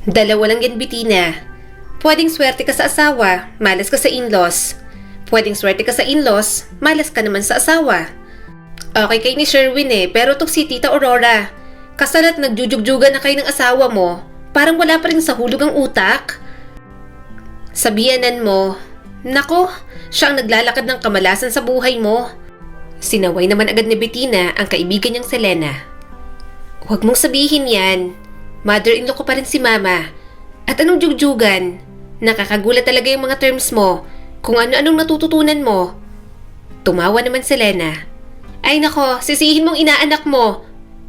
Dalawa lang yan, Bettina. Pwedeng swerte ka sa asawa, malas ka sa in-laws. Pwedeng swerte ka sa in-laws, malas ka naman sa asawa. Okay kay ni Sherwin pero tong si Tita Aurora, kasala't nagjujugjugan na kayo ng asawa mo, parang wala pa rin sa hulog ang utak. Sabihanan mo, nako, siya ang naglalakad ng kamalasan sa buhay mo. Sinaway naman agad ni Bettina ang kaibigan niyang Selena. Huwag mong sabihin yan. Mother-in-law ko pa rin si Mama. At anong jugjugan? Nakakagulat talaga yung mga terms mo, kung ano-anong natututunan mo. Tumawa naman si Selena. Ay nako, sisihin mong inaanak mo.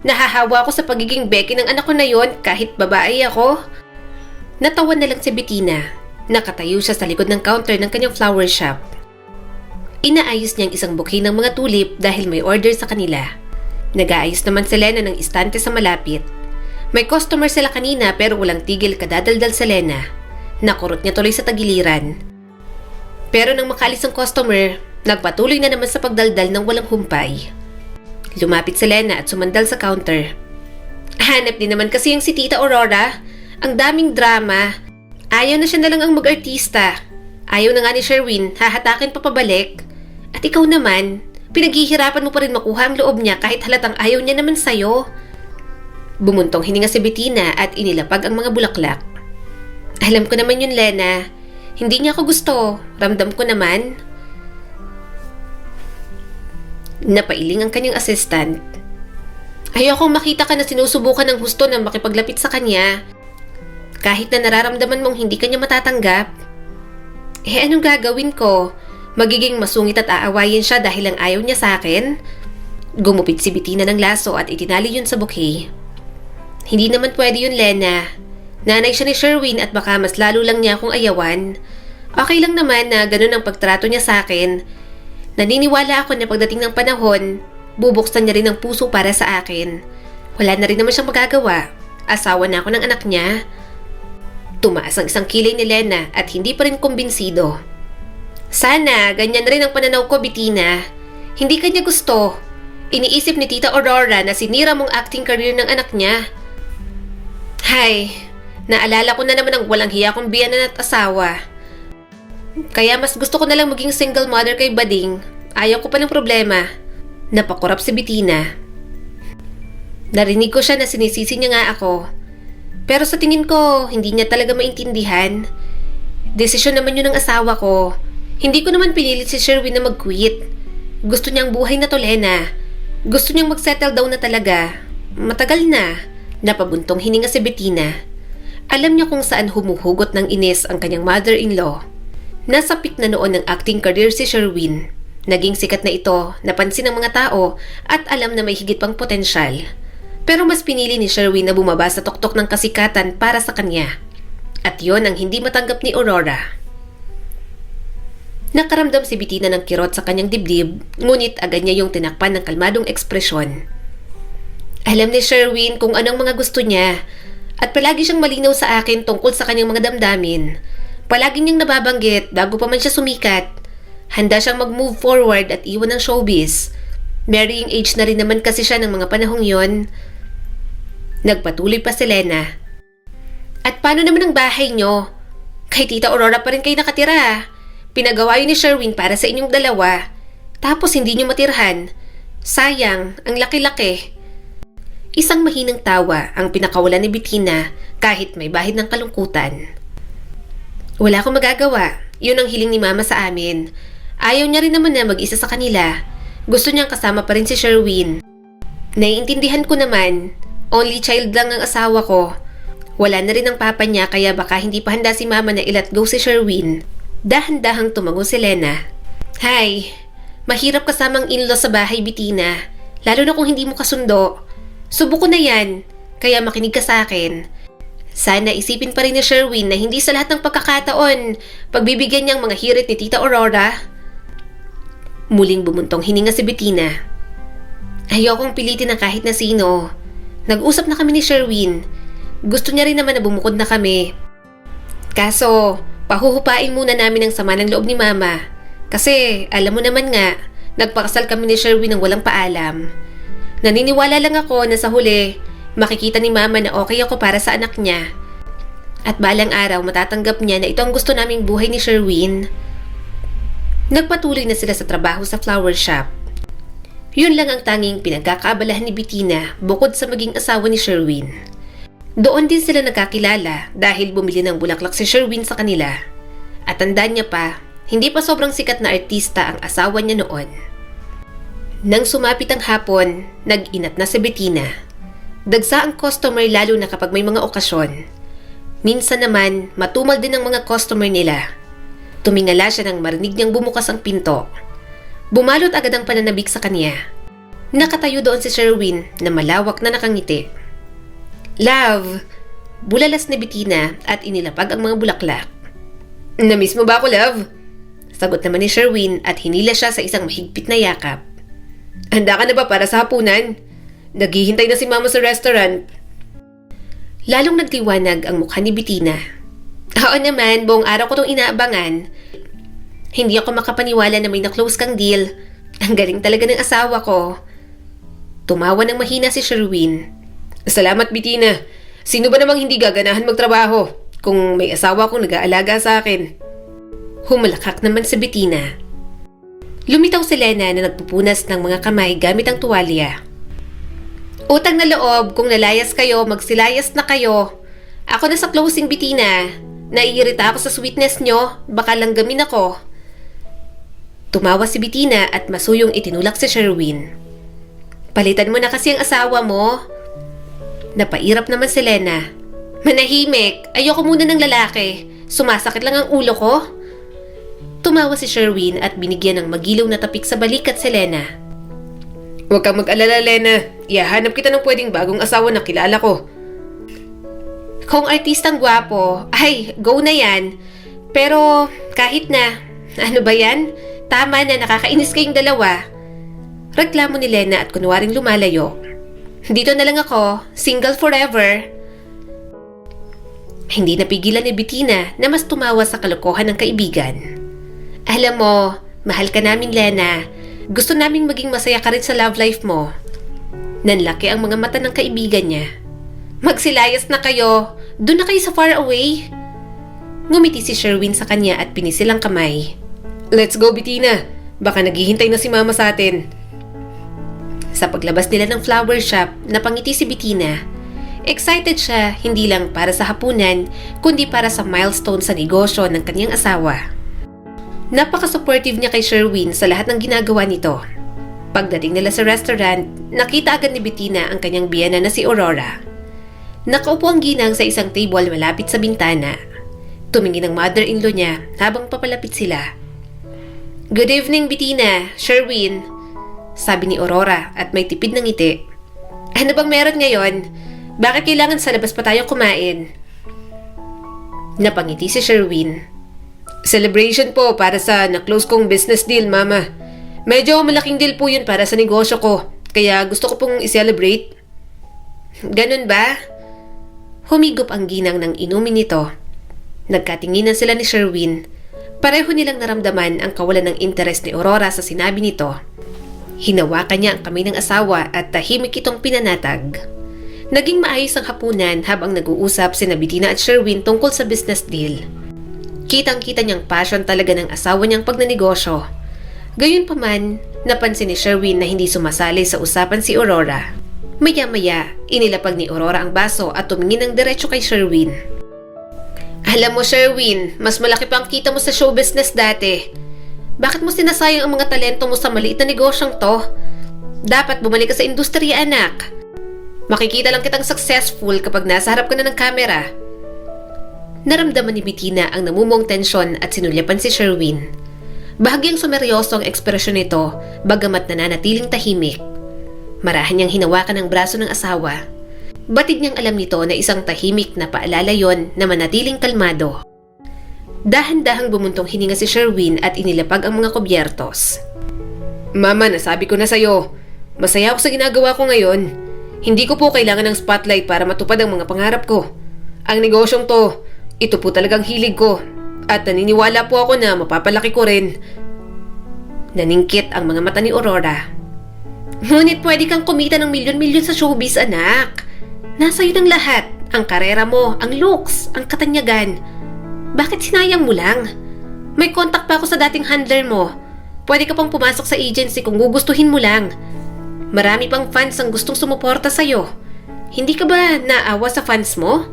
Nahahawa ako sa pagiging Becky ng anak ko na yon kahit babae ako. Natawa na lang si Bettina. Nakatayo siya sa likod ng counter ng kanyang flower shop. Inaayos niyang isang bouquet ng mga tulip dahil may order sa kanila. Nag-aayos naman si Lena ng istante sa malapit. May customer sila kanina pero walang tigil kadadaldal si Lena. Nakurot niya tuloy sa tagiliran. Pero nang makaalis ang customer, nagpatuloy na naman sa pagdaldal ng walang humpay. Lumapit si Lena at sumandal sa counter. Hanap din naman kasi yung si Tita Aurora. Ang daming drama. Ayaw na siya na lang ang mag-artista. Ayaw na nga ni Sherwin, hahatakin pa pabalik. At ikaw naman, pinaghihirapan mo pa rin makuha ang loob niya kahit halatang ayaw niya naman sa'yo. Bumuntong hininga si Bettina at inilapag ang mga bulaklak. Alam ko naman yun, Lena. Hindi niya ako gusto. Ramdam ko naman. Napailing ang kanyang assistant. Ayokong makita ka na sinusubukan ng husto na makipaglapit sa kanya. Kahit na nararamdaman mong hindi kanya matatanggap. Anong gagawin ko? Magiging masungit at aawayin siya dahil lang ayaw niya sa akin? Gumupit si Bettina ng laso at itinali yun sa bouquet. Hindi naman pwede yun, Lena. Nanay siya ni Sherwin at baka mas lalo lang niya akong ayawan. Okay lang naman na ganun ang pagtrato niya sa akin. Naniniwala ako na pagdating ng panahon, bubuksan niya rin ang puso para sa akin. Wala na rin naman siyang magagawa. Asawa na ako ng anak niya. Tumaas ang isang kilay ni Lena at hindi pa rin kumbinsido. Sana, ganyan rin ang pananaw ko, Bettina. Hindi kanya gusto. Iniisip ni Tita Aurora na sinira mong acting career ng anak niya. Hay, naalala ko na naman ang walang hiya kong biyanan at asawa. Kaya mas gusto ko na lang maging single mother kay Bading. Ayaw ko pa ng problema. Napakurap si Bettina. Narinig ko siya na sinisisi niya nga ako. Pero sa tingin ko, hindi niya talaga maintindihan. Desisyon naman yun ng asawa ko. Hindi ko naman pinilit si Sherwin na mag-quit. Gusto niyang buhay na to, Lena. Gusto niyang mag-settle down na talaga. Matagal na. Napabuntong hininga si Bettina. Alam niya kung saan humuhugot ng inis ang kanyang mother-in-law. Nasa peak na noon ng acting career si Sherwin. Naging sikat na ito, napansin ng mga tao at alam na may higit pang potensyal. Pero mas pinili ni Sherwin na bumaba sa tuktok ng kasikatan para sa kanya. At yon ang hindi matanggap ni Aurora. Nakaramdam si Bettina ng kirot sa kanyang dibdib, ngunit agad niya yung tinakpan ng kalmadong ekspresyon. Alam ni Sherwin kung anong mga gusto niya, at palagi siyang malinaw sa akin tungkol sa kanyang mga damdamin. Palagi niyang nababanggit bago pa man siya sumikat. Handa siyang mag-move forward at iwan ng showbiz. Marrying age na rin naman kasi siya ng mga panahong yon. Nagpatuloy pa si Lena. At paano naman ang bahay niyo? Kay Tita Aurora pa rin kayo nakatira. Pinagawa yun ni Sherwin para sa inyong dalawa. Tapos hindi niyo matirhan. Sayang, ang laki-laki. Isang mahinang tawa ang pinakawalan ni Bettina kahit may bahid ng kalungkutan. Wala akong magagawa. Yun ang hiling ni Mama sa amin. Ayaw niya rin naman na mag-isa sa kanila. Gusto niyang kasama pa rin si Sherwin. Naiintindihan ko naman. Only child lang ang asawa ko. Wala na rin ang papa niya kaya baka hindi pa handa si Mama na i-let go si Sherwin. Dahan-dahang tumango si Lena. Hay, mahirap kasamang in-law sa bahay, Bettina. Lalo na kung hindi mo kasundo. Subuko na yan, kaya makinig ka sa akin. Sana isipin pa rin ni Sherwin na hindi sa lahat ng pagkakataon pagbibigyan niyang mga hirit ni Tita Aurora. Muling bumuntong hininga si Bettina. Ayokong pilitin ng kahit na sino. Nag-usap na kami ni Sherwin. Gusto niya rin naman na bumukod na kami. Kaso, pahuhupain muna namin ang sama ng loob ni Mama. Kasi, alam mo naman nga, nagpakasal kami ni Sherwin ng walang paalam. Naniniwala lang ako na sa huli, makikita ni Mama na okay ako para sa anak niya. At balang araw matatanggap niya na ito ang gusto naming buhay ni Sherwin. Nagpatuloy na sila sa trabaho sa flower shop. Yun lang ang tanging pinagkakaabalahan ni Bettina bukod sa maging asawa ni Sherwin. Doon din sila nagkakilala dahil bumili ng bulaklak si Sherwin sa kanila. At tandaan niya pa, hindi pa sobrang sikat na artista ang asawa niya noon. Nang sumapit ang hapon, nag-inat na si Bettina. Dagsa ang customer lalo na kapag may mga okasyon. Minsan naman, matumal din ang mga customer nila. Tumingala siya nang marinig niyang bumukas ang pinto. Bumalot agad ang pananabik sa kanya. Nakatayo doon si Sherwin na malawak na nakangiti. "Love!" Bulalas ni Bettina at inilapag ang mga bulaklak. "Namiss mo ba ako, love?" Sagot naman ni Sherwin at hinila siya sa isang mahigpit na yakap. "Handa ka na ba para sa hapunan? Naghihintay na si mama sa restaurant." Lalong nagtiwanag ang mukha ni Bettina. "Oo naman, buong araw ko itong inaabangan. Hindi ako makapaniwala na may na-close kang deal. Ang galing talaga ng asawa ko." Tumawa ng mahina si Sherwin. "Salamat, Bettina. Sino ba namang hindi gaganahan magtrabaho kung may asawa kong nag-aalaga sa akin?" Humalakhak naman si Bettina. Lumitaw si Lena na nagpupunas ng mga kamay gamit ang tuwalya. "Utang na loob, kung nalayas kayo, magsilayas na kayo. Ako na sa closing, Bettina. Naiirita ako sa sweetness nyo, baka langgamin ako." Tumawa si Bettina at masuyong itinulak si Sherwin. "Palitan mo na kasi ang asawa mo." Napairap naman si Lena. "Manahimik, ayoko muna ng lalaki. Sumasakit lang ang ulo ko." Tumawa si Sherwin at binigyan ng magilaw na tapik sa balikat si Lena. "Huwag kang mag-alala, Lena. Ihahanap kita ng pwedeng bagong asawa na kilala ko." "Kung artistang gwapo, ay, go na yan. Pero kahit na, ano ba yan? Tama na, nakakainis kayong dalawa." Reklamo ni Lena at kunwaring lumalayo. "Dito na lang ako, single forever." Hindi napigilan ni Bettina na mas tumawa sa kalokohan ng kaibigan. "Alam mo, mahal ka namin, Lena. Gusto naming maging masaya ka rin sa love life mo." Nanlaki ang mga mata ng kaibigan niya. "Magsilayas na kayo. Doon na kayo sa far away." Ngumiti si Sherwin sa kanya at pinisil ang kamay. "Let's go, Bettina. Baka naghihintay na si mama sa atin." Sa paglabas nila ng flower shop, napangiti si Bettina. Excited siya hindi lang para sa hapunan, kundi para sa milestone sa negosyo ng kanyang asawa. Napaka-supportive niya kay Sherwin sa lahat ng ginagawa nito. Pagdating nila sa restaurant, nakita agad ni Bettina ang kanyang biyana na si Aurora. Nakaupo ang ginang sa isang table malapit sa bintana. Tumingin ang mother-in-law niya habang papalapit sila. "Good evening, Bettina, Sherwin," sabi ni Aurora at may tipid ng ngiti. "Ano bang meron ngayon? Bakit kailangan sa labas pa tayo kumain?" Napangiti si Sherwin. "Celebration po para sa na-close kong business deal, mama. Medyo malaking deal po yun para sa negosyo ko, kaya gusto ko pong i-celebrate." "Ganun ba?" Humigop ang ginang ng inumin nito. Nagkatinginan sila ni Sherwin. Pareho nilang naramdaman ang kawalan ng interes ni Aurora sa sinabi nito. Hinawakan niya ang kamay ng asawa at tahimik itong pinanatag. Naging maayos ang hapunan habang nag-uusap sina Bettina at Sherwin tungkol sa business deal. Kitang-kita niyang passion talaga ng asawa niyang pagnanegosyo. Gayunpaman, napansin ni Sherwin na hindi sumasali sa usapan si Aurora. Maya-maya, inilapag ni Aurora ang baso at tumingin ng diretso kay Sherwin. "Alam mo, Sherwin, mas malaki pa ang kita mo sa show business dati. Bakit mo sinasayang ang mga talento mo sa maliit na negosyong to? Dapat bumalik ka sa industriya, anak. Makikita lang kitang successful kapag nasa harap ka na ng kamera." Naramdaman ni Bettina ang namumong tensyon at sinulyapan si Sherwin. Bahagyang sumeryoso ang ekspresyon nito, bagamat nananatiling tahimik. Marahan niyang hinawakan ang braso ng asawa. Batid niyang alam nito na isang tahimik na paalala yon na manatiling kalmado. Dahan-dahang bumuntong hininga si Sherwin at inilapag ang mga kubyertos. "Mama, nasabi ko na sa'yo. Masaya ako sa ginagawa ko ngayon. Hindi ko po kailangan ng spotlight para matupad ang mga pangarap ko. Ang negosyong to, ito po talagang hilig ko. At naniniwala po ako na mapapalaki ko rin." Naningkit ang mga mata ni Aurora. "Ngunit pwede kang kumita ng milyon-milyon sa showbiz, anak. Nasa iyo ng lahat. Ang karera mo, ang looks, ang katanyagan. Bakit sinayang mo lang? May contact pa ako sa dating handler mo. Pwede ka pang pumasok sa agency kung gugustuhin mo lang. Marami pang fans ang gustong sumuporta sa'yo. Hindi ka ba naawa sa fans mo?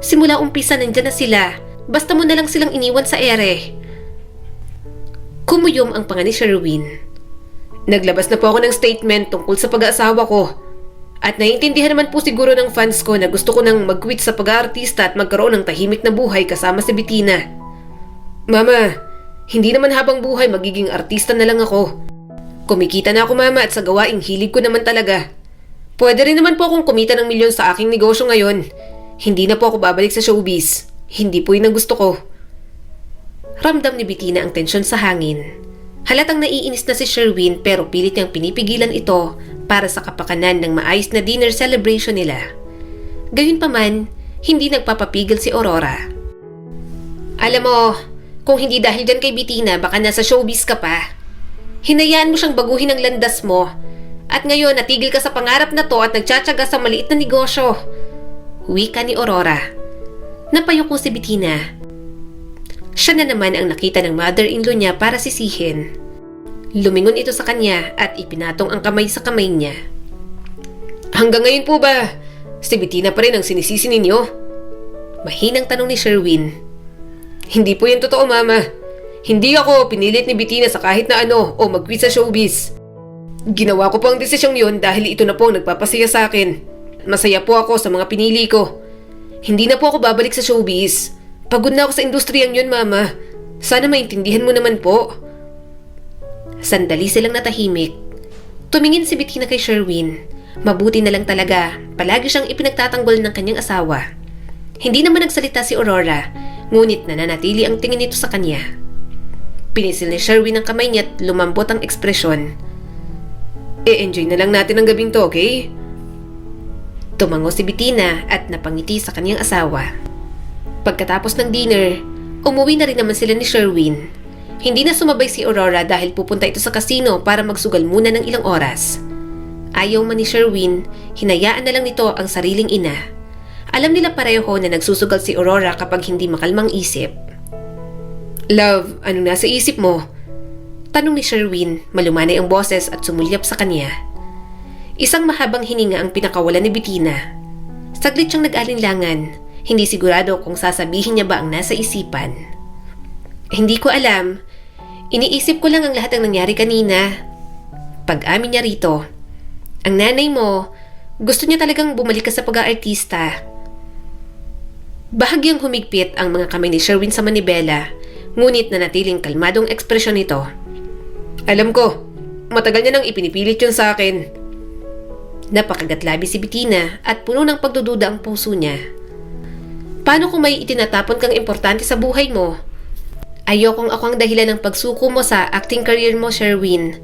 Simula umpisa nandyan na sila. Basta mo na lang silang iniwan sa ere. Kumuyom ang panga ni Sherwin. Naglabas na po ako ng statement tungkol sa pag-aasawa ko. At naiintindihan naman po siguro ng fans ko na gusto ko nang mag-quit sa pag-aartista at magkaroon ng tahimik na buhay kasama si Bettina. Mama, hindi naman habang buhay magiging artista na lang ako. Kumikita na ako, Mama, at sa gawaing hilig ko naman talaga. Pwede rin naman po akong kumita ng milyon sa aking negosyo ngayon. Hindi na po ako babalik sa showbiz. Hindi po yun ang gusto ko. Ramdam ni Bettina ang tensyon sa hangin. Halatang naiinis na si Sherwin pero pilit niyang pinipigilan ito para sa kapakanan ng maayos na dinner celebration nila. Gayunpaman, hindi nagpapapigil si Aurora. Alam mo, kung hindi dahil dyan kay Bettina, baka nasa showbiz ka pa. Hinayaan mo siyang baguhin ang landas mo. At ngayon, natigil ka sa pangarap na to at nagtsatsaga sa maliit na negosyo. Wika ni Aurora. Napayuko si Bettina. Siya na naman ang nakita ng mother-in-law niya para sisihin. Lumingon ito sa kanya at ipinatong ang kamay sa kamay niya. Hanggang ngayon po ba, si Bettina pa rin ang sinisisi ninyo? Mahinang tanong ni Sherwin. Hindi po yan totoo, Mama. Hindi ako pinilit ni Bettina sa kahit na ano o mag-quit sa showbiz. Ginawa ko po ang desisyong yun dahil ito na po ang nagpapasaya sa akin. Masaya po ako sa mga pinili ko. Hindi na po ako babalik sa showbiz. Pagod na ako sa industriyang yun, Mama. Sana maintindihan mo naman po. Sandali silang natahimik. Tumingin si Bettina kay Sherwin. Mabuti na lang talaga. Palagi siyang ipinagtatanggol ng kanyang asawa. Hindi naman nagsalita si Aurora, ngunit nananatili ang tingin nito sa kanya. Pinisil ni Sherwin ang kamay niya at lumambot ang ekspresyon. E-enjoy na lang natin ang gabing to, okay? Tumango si Bettina at napangiti sa kanyang asawa. Pagkatapos ng dinner, umuwi na rin naman sila ni Sherwin. Hindi na sumabay si Aurora dahil pupunta ito sa kasino para magsugal muna ng ilang oras. Ayaw man ni Sherwin, hinayaan na lang nito ang sariling ina. Alam nila pareho na nagsusugal si Aurora kapag hindi makalmang isip. Love, anong nasa isip mo? Tanong ni Sherwin, malumanay ang boses at sumulyap sa kanya. Isang mahabang hininga ang pinakawalan ni Bettina. Saglit siyang nag-alinlangan. Hindi sigurado kung sasabihin niya ba ang nasa isipan. Hindi ko alam. Iniisip ko lang ang lahat ng nangyari kanina. Pag-amin niya rito, ang nanay mo, gusto niya talagang bumalik ka sa pag-aartista. Bahagyang humigpit ang mga kamay ni Sherwin sa manibela, ngunit nanatiling kalmadong ekspresyon nito. Alam ko, matagal niya nang ipinipilit yun sa akin. Napakagatlabi si Bettina at puno ng pagdududa ang puso niya. Paano kung may itinatapon kang importante sa buhay mo? Ayokong ako ang dahilan ng pagsuko mo sa acting career mo, Sherwin.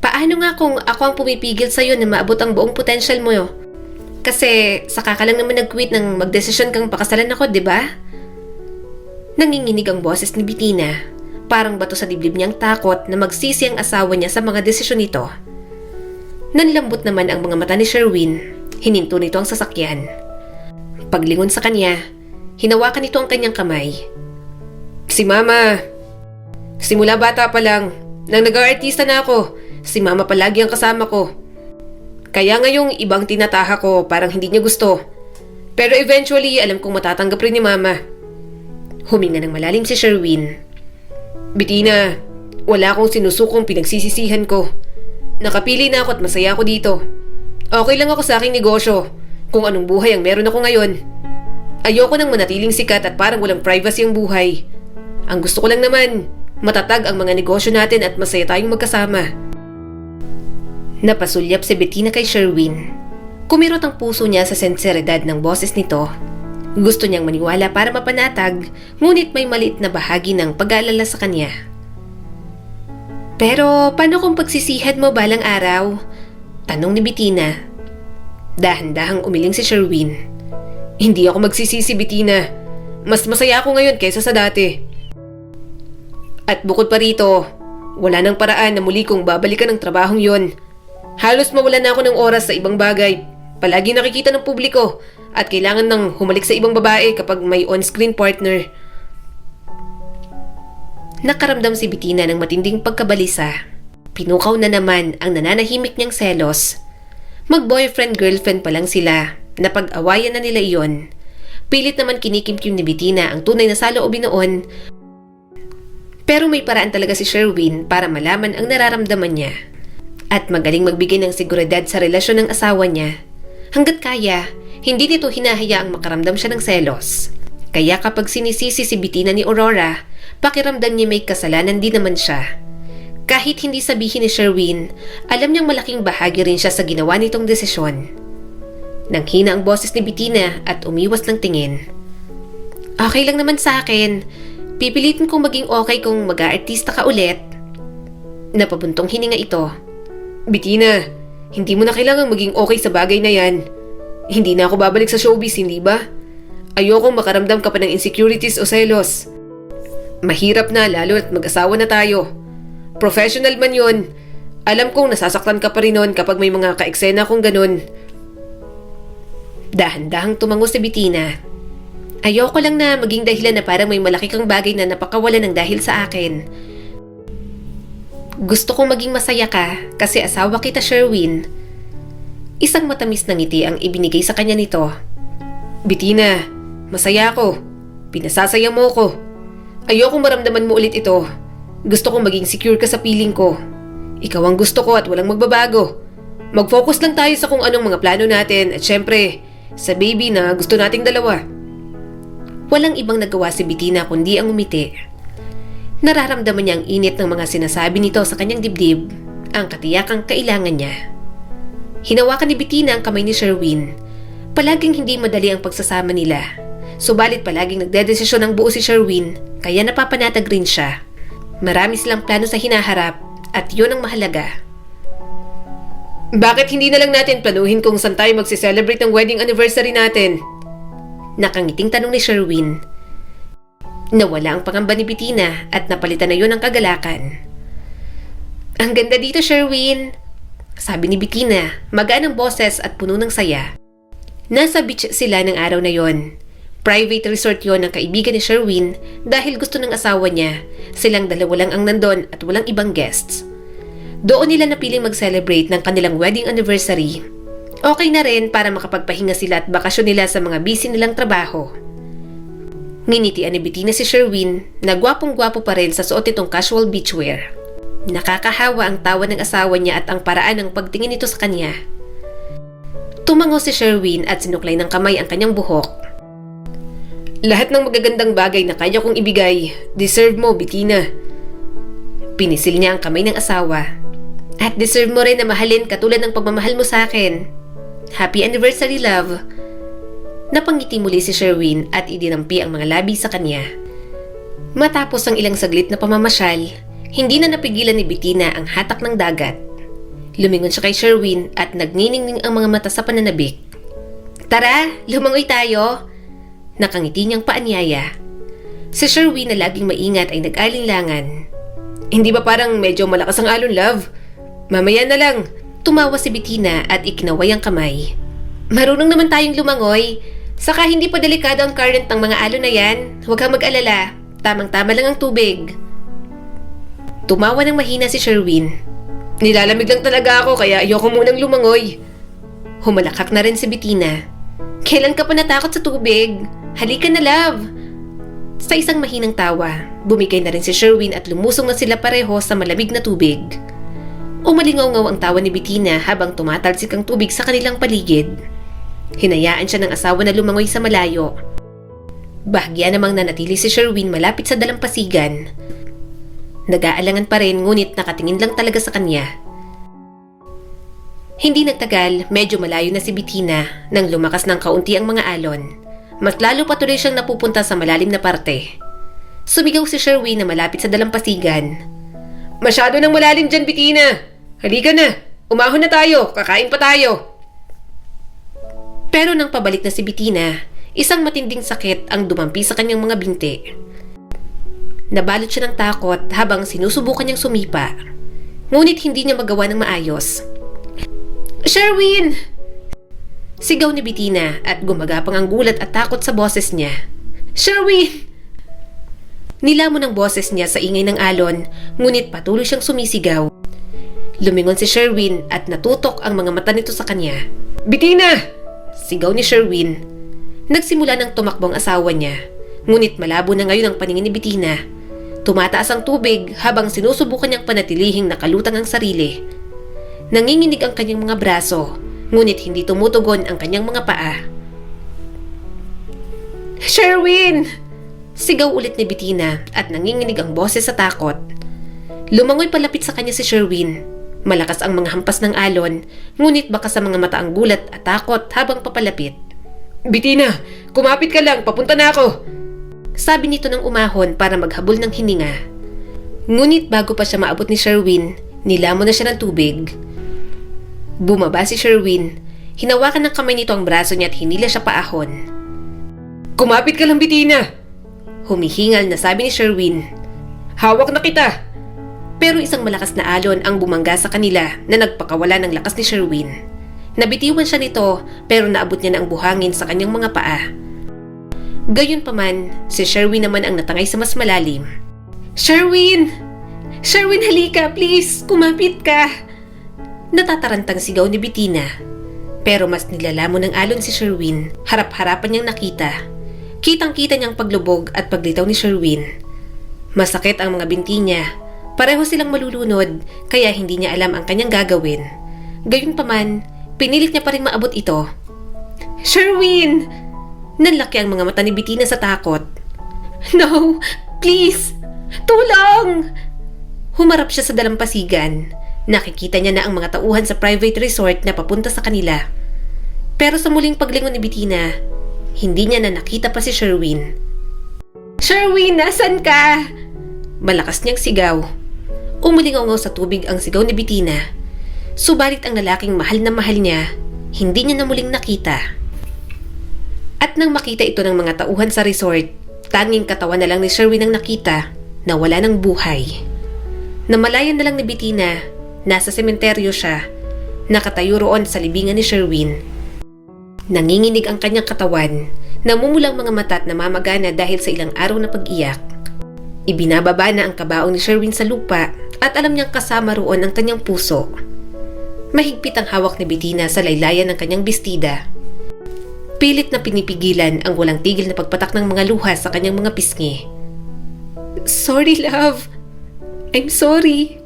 Paano nga kung ako ang pumipigil sa'yo na maabot ang buong potential mo? Kasi saka ka lang naman nag-quit nang magdesisyon kang pakasalan ako, di ba? Nanginginig ang boses ni Bettina. Parang bato sa dibdib niyang takot na magsisi ang asawa niya sa mga desisyon nito. Nanlambot naman ang mga mata ni Sherwin. Hininto nito ang sasakyan. Paglingon sa kanya, hinawakan nito ang kanyang kamay. Si Mama. Simula bata pa lang, nang nag-aartista na ako, si Mama palagi ang kasama ko. Kaya ngayong ibang tinataha ko parang hindi niya gusto. Pero eventually, alam kong matatanggap rin ni Mama. Huminga ng malalim si Sherwin. Bettina, wala akong sinusukong pinagsisisihan ko. Nakapili na ako at masaya ako dito. Okay lang ako sa aking negosyo. Kung anong buhay ang meron ako ngayon. Ayoko nang manatiling sikat at parang walang privacy ang buhay. Ang gusto ko lang naman, matatag ang mga negosyo natin at masaya tayong magkasama. Napasulyap si Bettina kay Sherwin. Kumirot ang puso niya sa senseridad ng boses nito. Gusto niyang maniwala para mapanatag, ngunit may maliit na bahagi ng pag-aalala sa kanya. Pero paano kung pagsisihan mo balang araw? Tanong ni Bettina. Dahan-dahang umiling si Sherwin. Hindi ako magsisisi, Bettina. Mas masaya ako ngayon kaysa sa dati. At bukod pa rito, wala nang paraan na muli kong babalikan ng trabahong yon. Halos mawala na ako ng oras sa ibang bagay. Palagi nakikita ng publiko. at kailangan nang humalik sa ibang babae kapag may on-screen partner. Nakaramdam si Bettina ng matinding pagkabalisa. Pinukaw na naman ang nananahimik niyang selos. Mag-boyfriend-girlfriend pa lang sila. Napag-awayan na nila iyon. Pilit naman kinikimkim ni Bettina ang tunay na saloobin noon. Pero may paraan talaga si Sherwin para malaman ang nararamdaman niya. At magaling magbigay ng seguridad sa relasyon ng asawa niya. Hanggat kaya, hindi nito hinahayaang makaramdam siya ng selos. Kaya kapag sinisisi si Bettina ni Aurora, pakiramdam niya may kasalanan din naman siya. Kahit hindi sabihin ni Sherwin, alam niyang malaking bahagi rin siya sa ginawa nitong desisyon. Nanghina ang boses ni Bettina at umiwas ng tingin. Okay lang naman sa akin. Pipilitin kong maging okay kung mag-aartista ka ulit. Napabuntong hininga ito. Bettina, hindi mo na kailangang maging okay sa bagay na yan. Hindi na ako babalik sa showbiz, hindi ba? Ayokong makaramdam ka pa ng insecurities o selos. Mahirap na lalo at mag-asawa na tayo. Professional man yun. Alam kong nasasaktan ka pa rin nun kapag may mga ka-eksena kong ganun. Dahan-dahang tumango si Bettina. Ayoko lang na maging dahilan na parang may malaki kang bagay na napakawalan ng dahil sa akin. Gusto kong maging masaya ka kasi asawa kita, Sherwin. Isang matamis na ngiti ang ibinigay sa kanya nito. Bettina, masaya ako. Pinasasaya mo ko. Ayokong maramdaman mo ulit ito. Gusto kong maging secure ka sa piling ko. Ikaw ang gusto ko at walang magbabago. Mag-focus lang tayo sa kung anong mga plano natin at syempre, sa baby na gusto nating dalawa. Walang ibang nagawa si Bettina kundi ang umiti. Nararamdaman niya ang init ng mga sinasabi nito sa kanyang dibdib, ang katiyakang kailangan niya. Hinawakan ni Bettina ang kamay ni Sherwin. Palaging hindi madali ang pagsasama nila. Subalit palaging nagdedesisyon ng buo si Sherwin, kaya napapanatag rin siya. Marami silang plano sa hinaharap at yun ang mahalaga. Bakit hindi na lang natin planuhin kung saan tayo magse-celebrate ng wedding anniversary natin? Nakangiting tanong ni Sherwin. Nawala ang pangamba ni Bettina at napalitan na yun ang kagalakan. Ang ganda dito, Sherwin, sabi ni Bettina, magaan ang boses at puno ng saya. Nasa beach sila ng araw na yon. Private resort yon ng kaibigan ni Sherwin dahil gusto ng asawa niya. Silang dalawa lang ang nandon at walang ibang guests. Doon nila napiling mag-celebrate ng kanilang wedding anniversary. Okay na rin para makapagpahinga sila at bakasyon nila sa mga busy nilang trabaho. Nginitian ni Bettina si Sherwin na gwapong-gwapo pa rin sa suot nitong casual beachwear. Nakakahawa ang tawa ng asawa niya at ang paraan ng pagtingin nito sa kanya. Tumango si Sherwin at sinuklay ng kamay ang kanyang buhok. Lahat ng magagandang bagay na kaya kong ibigay, deserve mo, Bettina. Pinisil niya ang kamay ng asawa. At deserve mo rin na mahalin katulad ng pagmamahal mo sa akin. Happy anniversary, love. Napangiti muli si Sherwin at idinampi ang mga labi sa kanya. Matapos ang ilang saglit na pamamasyal, hindi na napigilan ni Bettina ang hatak ng dagat. Lumingon siya kay Sherwin at nagniningning ang mga mata sa pananabik. Tara, lumangoy tayo. Nakangiti niyang paanyaya. Si Sherwin na laging maingat ay nag-alinlangan. Hindi ba parang medyo malakas ang alon, love? Mamaya na lang. Tumawa si Bettina at ikinaway ang kamay. Marunong naman tayong lumangoy. Saka hindi pa delikado ang current ng mga alon na yan. Huwag kang mag-alala. Tamang-tama lang ang tubig. Tumawa ng mahina si Sherwin. Nilalamig lang talaga ako kaya ayoko munang lumangoy. Humalakak na rin si Bettina. Kailan ka pa natakot sa tubig? Halika na, love. Sa isang mahinang tawa, bumigay na rin si Sherwin at lumusong na sila pareho sa malamig na tubig. Umalingaw-ngaw ang tawa ni Bettina habang tumatalsik ang tubig sa kanilang paligid. Hinayaan siya ng asawa na lumangoy sa malayo. Bahagya namang nanatili si Sherwin malapit sa dalampasigan. Nag-aalangan pa rin ngunit nakatingin lang talaga sa kanya. Hindi nagtagal, medyo malayo na si Bettina nang lumakas ng kaunti ang mga alon. Mas lalo patuloy siyang napupunta sa malalim na parte. Sumigaw si Sherwin na malapit sa dalampasigan. Masyado nang malalim dyan, Bettina! Halika na! Umahon na tayo! Kakain pa tayo! Pero nang pabalik na si Bettina, isang matinding sakit ang dumampi sa kanyang mga binti. Nabalot siya ng takot habang sinusubukan niyang sumipa. Ngunit hindi niya magawa ng maayos. Sherwin! Sigaw ni Bettina at gumagapang ang gulat at takot sa boses niya. Sherwin! Nilamon ang boses niya sa ingay ng alon, ngunit patuloy siyang sumisigaw. Lumingon si Sherwin at natutok ang mga mata nito sa kanya. Bettina! Sigaw ni Sherwin. Nagsimula ng tumakbo ang asawa niya, ngunit malabo na ngayon ang paningin ni Bettina. Tumataas ang tubig habang sinusubukan niyang panatilihing nakalutang ang sarili. Nanginginig ang kanyang mga braso, ngunit hindi tumutugon ang kanyang mga paa. Sherwin! Sigaw ulit ni Bettina at nanginginig ang boses sa takot. Lumangoy palapit sa kanya si Sherwin. Malakas ang mga hampas ng alon, ngunit baka sa mga mata ang gulat at takot habang papalapit. Bettina, kumapit ka lang, papunta na ako! Sabi nito nang umahon para maghabol ng hininga. Ngunit bago pa siya maabot ni Sherwin, nilamon na siya ng tubig. Bumaba si Sherwin. Hinawakan ng kamay nito ang braso niya at hinila siya paahon. Kumapit ka lang, Bettina! Humihingal na sabi ni Sherwin. Hawak na kita! Pero isang malakas na alon ang bumangga sa kanila na nagpakawala ng lakas ni Sherwin. Nabitiwan siya nito pero naabot niya na ang buhangin sa kanyang mga paa. Gayunpaman, si Sherwin naman ang natangay sa mas malalim. Sherwin! Sherwin, halika, please! Kumapit ka! Natatarantang sigaw ni Bettina. Pero mas nilalamon ng alon si Sherwin. Harap-harapan niyang nakita. Kitang-kita niyang paglubog at paglitaw ni Sherwin. Masakit ang mga binti niya. Pareho silang malulunod, kaya hindi niya alam ang kanyang gagawin. Gayunpaman, pinilit niya pa rin maabot ito. Sherwin! Nanlaki ang mga mata ni Bettina sa takot. No! Please! Tulong! Humarap siya sa dalampasigan. Nakikita niya na ang mga tauhan sa private resort na papunta sa kanila. Pero sa muling paglingon ni Bettina, hindi niya na nakita pa si Sherwin. Sherwin, nasan ka? Malakas niyang sigaw. Umulingaw sa tubig ang sigaw ni Bettina. Subalit ang lalaking mahal na mahal niya, hindi niya na muling nakita. At nang makita ito ng mga tauhan sa resort, tanging katawan na lang ni Sherwin ang nakita na wala ng buhay. Namalayan na lang ni Bettina, nasa sementeryo siya, nakatayo roon sa libingan ni Sherwin. Nanginginig ang kanyang katawan, namumulang mga mata at namamagana dahil sa ilang araw na pag-iyak. Ibinababa na ang kabaong ni Sherwin sa lupa at alam niyang kasama roon ang kanyang puso. Mahigpit ang hawak ni Bettina sa laylayan ng kanyang bestida. Pilit na pinipigilan ang walang tigil na pagpatak ng mga luha sa kanyang mga pisngi. Sorry, love. I'm sorry.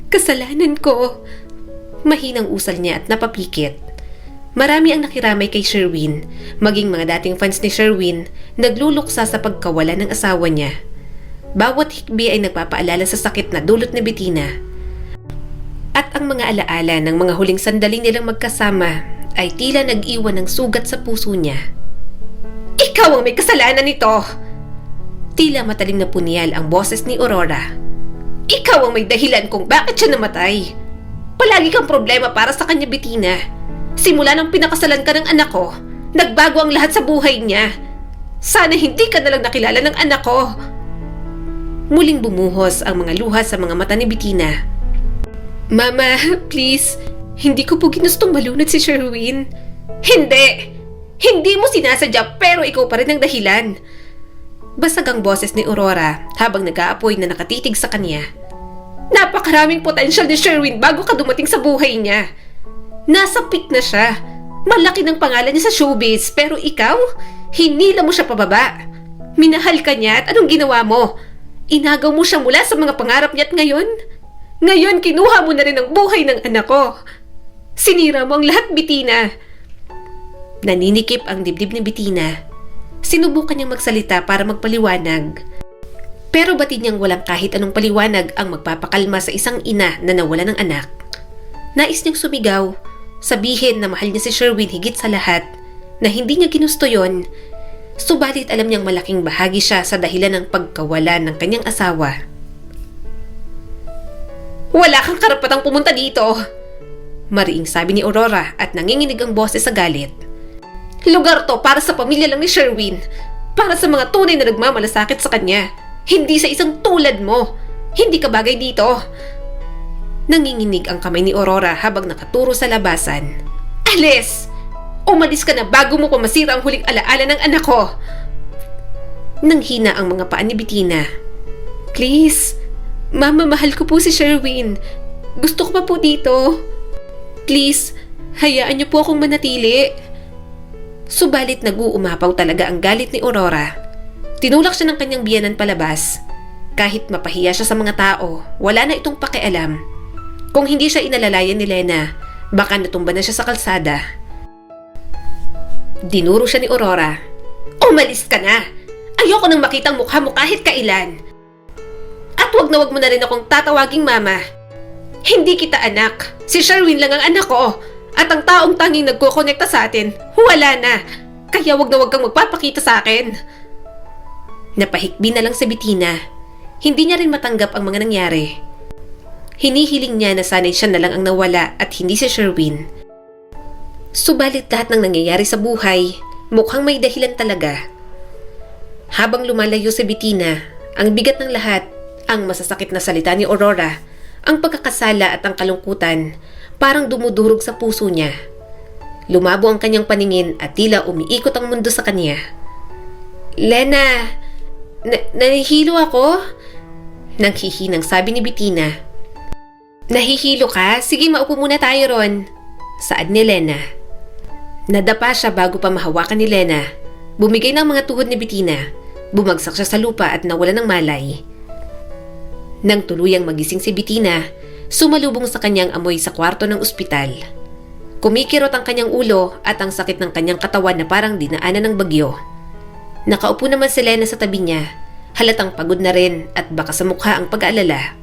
Kasalanan ko. Mahinang usal niya at napapikit. Marami ang nakiramay kay Sherwin, maging mga dating fans ni Sherwin, nagluluksa sa pagkawala ng asawa niya. Bawat hikbi ay nagpapaalala sa sakit na dulot ni Bettina. At ang mga alaala ng mga huling sandaling nilang magkasama ay tila nag-iwan ng sugat sa puso niya. Ikaw ang may kasalanan nito! Tila matalim na punyal ang boses ni Aurora. Ikaw ang may dahilan kung bakit siya namatay. Palagi kang problema para sa kanya, Bettina. Simula nang pinakasalan ka ng anak ko, nagbago ang lahat sa buhay niya. Sana hindi ka nalang nakilala ng anak ko. Muling bumuhos ang mga luha sa mga mata ni Bettina. Mama, please. Hindi ko po ginustong malunod si Sherwin. Hindi! Hindi mo sinasadya pero ikaw pa rin ang dahilan. Basag ang boses ni Aurora habang nag-aapoy na nakatitig sa kanya. Napakaraming potensyal ni Sherwin bago ka dumating sa buhay niya. Nasa peak na siya. Malaki ng pangalan niya sa showbiz pero ikaw, hinila mo siya pababa. Minahal ka niya at anong ginawa mo? Inagaw mo siya mula sa mga pangarap niya at ngayon kinuha mo na rin ang buhay ng anak ko. Sinira mo ang lahat, Bettina. Naninikip ang dibdib ni Bettina. Sinubukan niyang magsalita para magpaliwanag. Pero batid niyang walang kahit anong paliwanag ang magpapakalma sa isang ina na nawala ng anak. Nais niyang sumigaw, sabihin na mahal niya si Sherwin higit sa lahat, na hindi niya ginusto yon. Subalit alam niyang malaking bahagi siya sa dahilan ng pagkawala ng kanyang asawa. Wala kang karapatang pumunta dito! Mariing sabi ni Aurora at nanginginig ang boses sa galit. Lugar to para sa pamilya lang ni Sherwin. Para sa mga tunay na nagmamalasakit sa kanya. Hindi sa isang tulad mo. Hindi ka bagay dito. Nanginginig ang kamay ni Aurora habang nakaturo sa labasan. Alis! Umalis ka na bago mo pa masira ang huling alaala ng anak ko. Nanghina ang mga paa ni Bettina. Please, Mama, mahal ko po si Sherwin. Gusto ko pa po dito. Please, hayaan niyo po akong manatili. Subalit nag-uumapaw talaga ang galit ni Aurora. Tinulak siya ng kanyang biyenan palabas. Kahit mapahiya siya sa mga tao, wala na itong pakialam. Kung hindi siya inalalayan ni Lena, baka natumba na siya sa kalsada. Dinuro siya ni Aurora. Umalis ka na! Ayoko nang makitang mukha mo kahit kailan. At wag mo na rin akong tatawaging mama. Hindi kita anak. Si Sherwin lang ang anak ko. At ang taong tanging nagkukonekta sa atin, wala na. Kaya wag kang magpapakita sa akin. Napahikbi na lang si Bettina. Hindi niya rin matanggap ang mga nangyari. Hinihiling niya na sana'y siya na lang ang nawala at hindi si Sherwin. Subalit lahat ng nangyayari sa buhay, mukhang may dahilan talaga. Habang lumalayo si Bettina, ang bigat ng lahat, ang masasakit na salita ni Aurora, ang pagkakasala at ang kalungkutan, parang dumudurog sa puso niya. Lumabo ang kanyang paningin at tila umiikot ang mundo sa kanya. Lena, nahihilo ako? Nanghihinang sabi ni Bettina. Nahihilo ka? Sige, maupo muna tayo ron. Saad ni Lena. Nadapa siya bago pa mahawakan ni Lena. Bumigay ng mga tuhod ni Bettina. Bumagsak siya sa lupa at nawala ng malay. Nang tuluyang magising si Bettina, sumalubong sa kanyang amoy sa kwarto ng ospital. Kumikirot ang kanyang ulo at ang sakit ng kanyang katawan na parang dinaanan ng bagyo. Nakaupo naman si Lena sa tabi niya, halatang pagod na rin at baka sa mukha ang pag-aalala.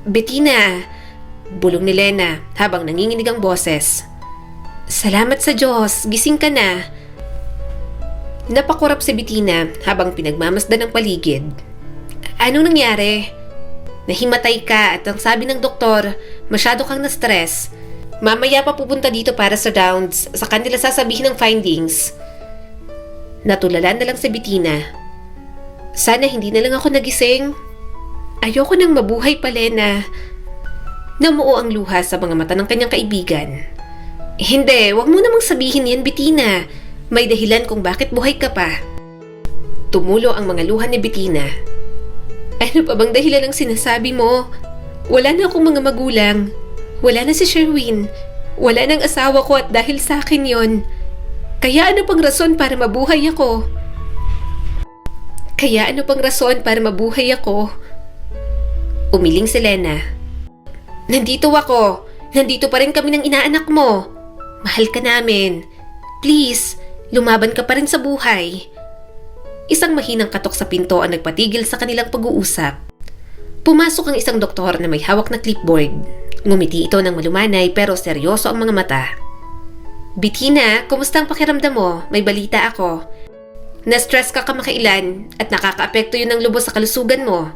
Bettina, bulong ni Lena habang nanginginig ang boses. Salamat sa Diyos, gising ka na. Napakurap si Bettina habang pinagmamasdan ang paligid. Anong nangyari? Nahimatay ka at ang sabi ng doktor, masyado kang na-stress. Mamaya pa pupunta dito para sa rounds, sa kanila sasabihin ng findings. Natulala na lang si Bettina. Sana hindi na lang ako nagising. Ayoko nang mabuhay pa, Lena. Namuo ang luha sa mga mata ng kanyang kaibigan. Hindi, wag mo namang sabihin yan, Bettina. May dahilan kung bakit buhay ka pa. Tumulo ang mga luha ni Bettina. Ano pa bang dahilan ang sinasabi mo? Wala na akong mga magulang. Wala na si Sherwin. Wala nang asawa ko at dahil sa akin yon. Kaya ano pang rason para mabuhay ako? Umiling si Lena. Nandito ako. Nandito pa rin kami ng inaanak mo. Mahal ka namin. Please, lumaban ka pa rin sa buhay. Isang mahinang katok sa pinto ang nagpatigil sa kanilang pag-uusap. Pumasok ang isang doktor na may hawak na clipboard. Ngumiti ito ng malumanay pero seryoso ang mga mata. Bettina, kumusta ang pakiramdam mo? May balita ako. Na-stress ka kamakailan at nakakaapekto yun ng lubos sa kalusugan mo.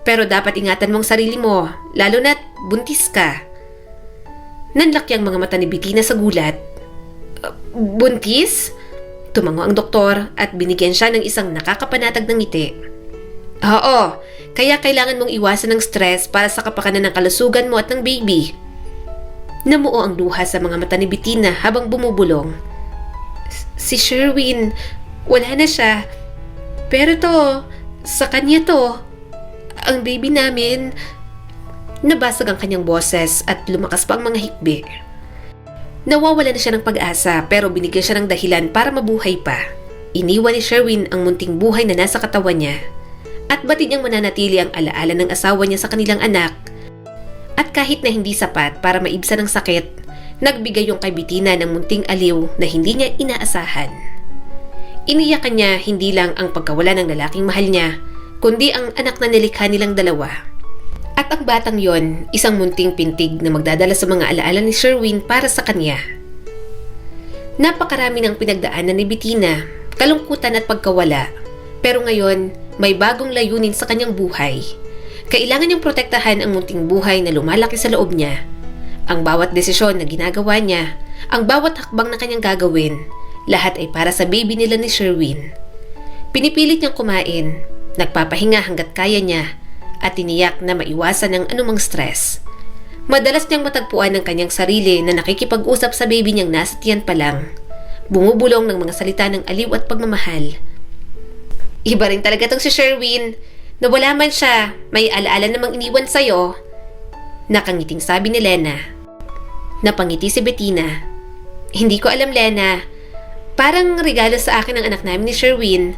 Pero dapat ingatan mong sarili mo, lalo na't buntis ka. Nanlaki ang mga mata ni Bettina sa gulat. Buntis? Tumango ang doktor at binigyan siya ng isang nakakapanatag ng ngiti. Oo, kaya kailangan mong iwasan ng stress para sa kapakanan ng kalusugan mo at ng baby. Namuo ang luha sa mga mata ni Bettina habang bumubulong. Si Sherwin, wala na siya. Pero sa kanya to. Ang baby namin. Nabasag ang kanyang boses at lumakas pa ang mga hikbi. Nawawala na siya ng pag-asa pero binigyan siya ng dahilan para mabuhay pa. Iniwan ni Sherwin ang munting buhay na nasa katawan niya at batid niyang mananatili ang alaala ng asawa niya sa kanilang anak. At kahit na hindi sapat para maibsan ang sakit, nagbigay yung kay Bettina ng munting aliw na hindi niya inaasahan. Iniyakan niya hindi lang ang pagkawala ng lalaking mahal niya, kundi ang anak na nilikha nilang dalawa. At ang batang yon, isang munting pintig na magdadala sa mga alaala ni Sherwin para sa kanya. Napakarami ng pinagdaanan ni Bettina, kalungkutan at pagkawala. Pero ngayon, may bagong layunin sa kanyang buhay. Kailangan niyang protektahan ang munting buhay na lumalaki sa loob niya. Ang bawat desisyon na ginagawa niya, ang bawat hakbang na kanyang gagawin, lahat ay para sa baby nila ni Sherwin. Pinipilit niyang kumain, nagpapahinga hanggat kaya niya, at tiniyak na maiwasan ang anumang stress. Madalas niyang matagpuan ang kanyang sarili na nakikipag-usap sa baby niyang nasa tiyan pa lang. bumubulong ng mga salita ng aliw at pagmamahal. Iba rin talaga tong si Sherwin. Nawala man siya, may alaala namang iniwan sa'yo. Nakangiting sabi ni Lena. Napangiti si Bettina. Hindi ko alam, Lena. Parang regalo sa akin ang anak namin ni Sherwin.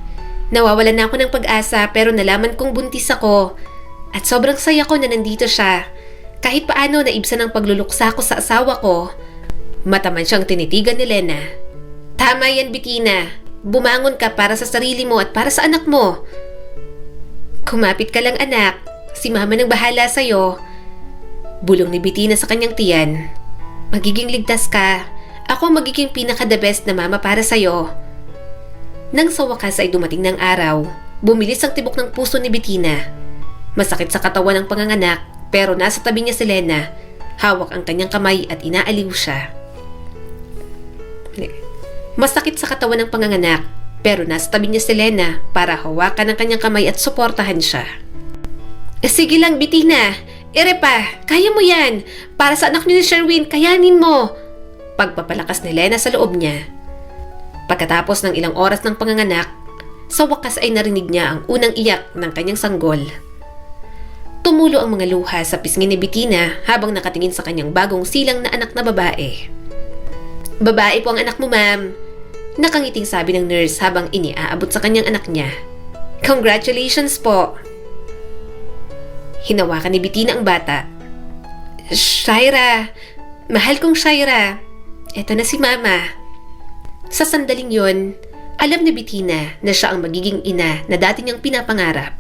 Nawawalan na ako ng pag-asa pero nalaman kong buntis ako. At sobrang saya ko na nandito siya. Kahit paano naibsan ang pagluluksa ko sa asawa ko. Mataman siyang tinitigan ni Lena. Tama yan, Bettina. Bumangon ka para sa sarili mo at para sa anak mo. Kumapit ka lang, anak. Si mama nang bahala sa'yo. Bulong ni Bettina sa kanyang tiyan. Magiging ligtas ka. Ako magiging pinaka-the best na mama para sa'yo. Nang sa wakas ay dumating ng araw, bumilis ang tibok ng puso ni Bettina. Masakit sa katawan ang panganganak pero nasa tabi niya si Lena. Hawak ang kanyang kamay at inaaliw siya. Masakit sa katawan ng panganganak pero nasa tabi niya si Lena para hawakan ang kanyang kamay at suportahan siya. Sige lang, Bettina. Ere pa, kaya mo yan. Para sa anak niyo ni Sherwin, kayanin mo. Pagpapalakas ni Lena sa loob niya. Pagkatapos ng ilang oras ng panganganak, sa wakas ay narinig niya ang unang iyak ng kanyang sanggol. Tumulo ang mga luha sa pisngi ni Bettina habang nakatingin sa kanyang bagong silang na anak na babae. Babae po ang anak mo, ma'am. Nakangiting sabi ng nurse habang iniaabot sa kanyang anak niya. Congratulations po. Hinawakan ni Bettina ang bata. Shaira, mahal kong Shaira. Eto na si mama. Sa sandaling yon, alam ni Bettina na siya ang magiging ina na dati niyang pinapangarap.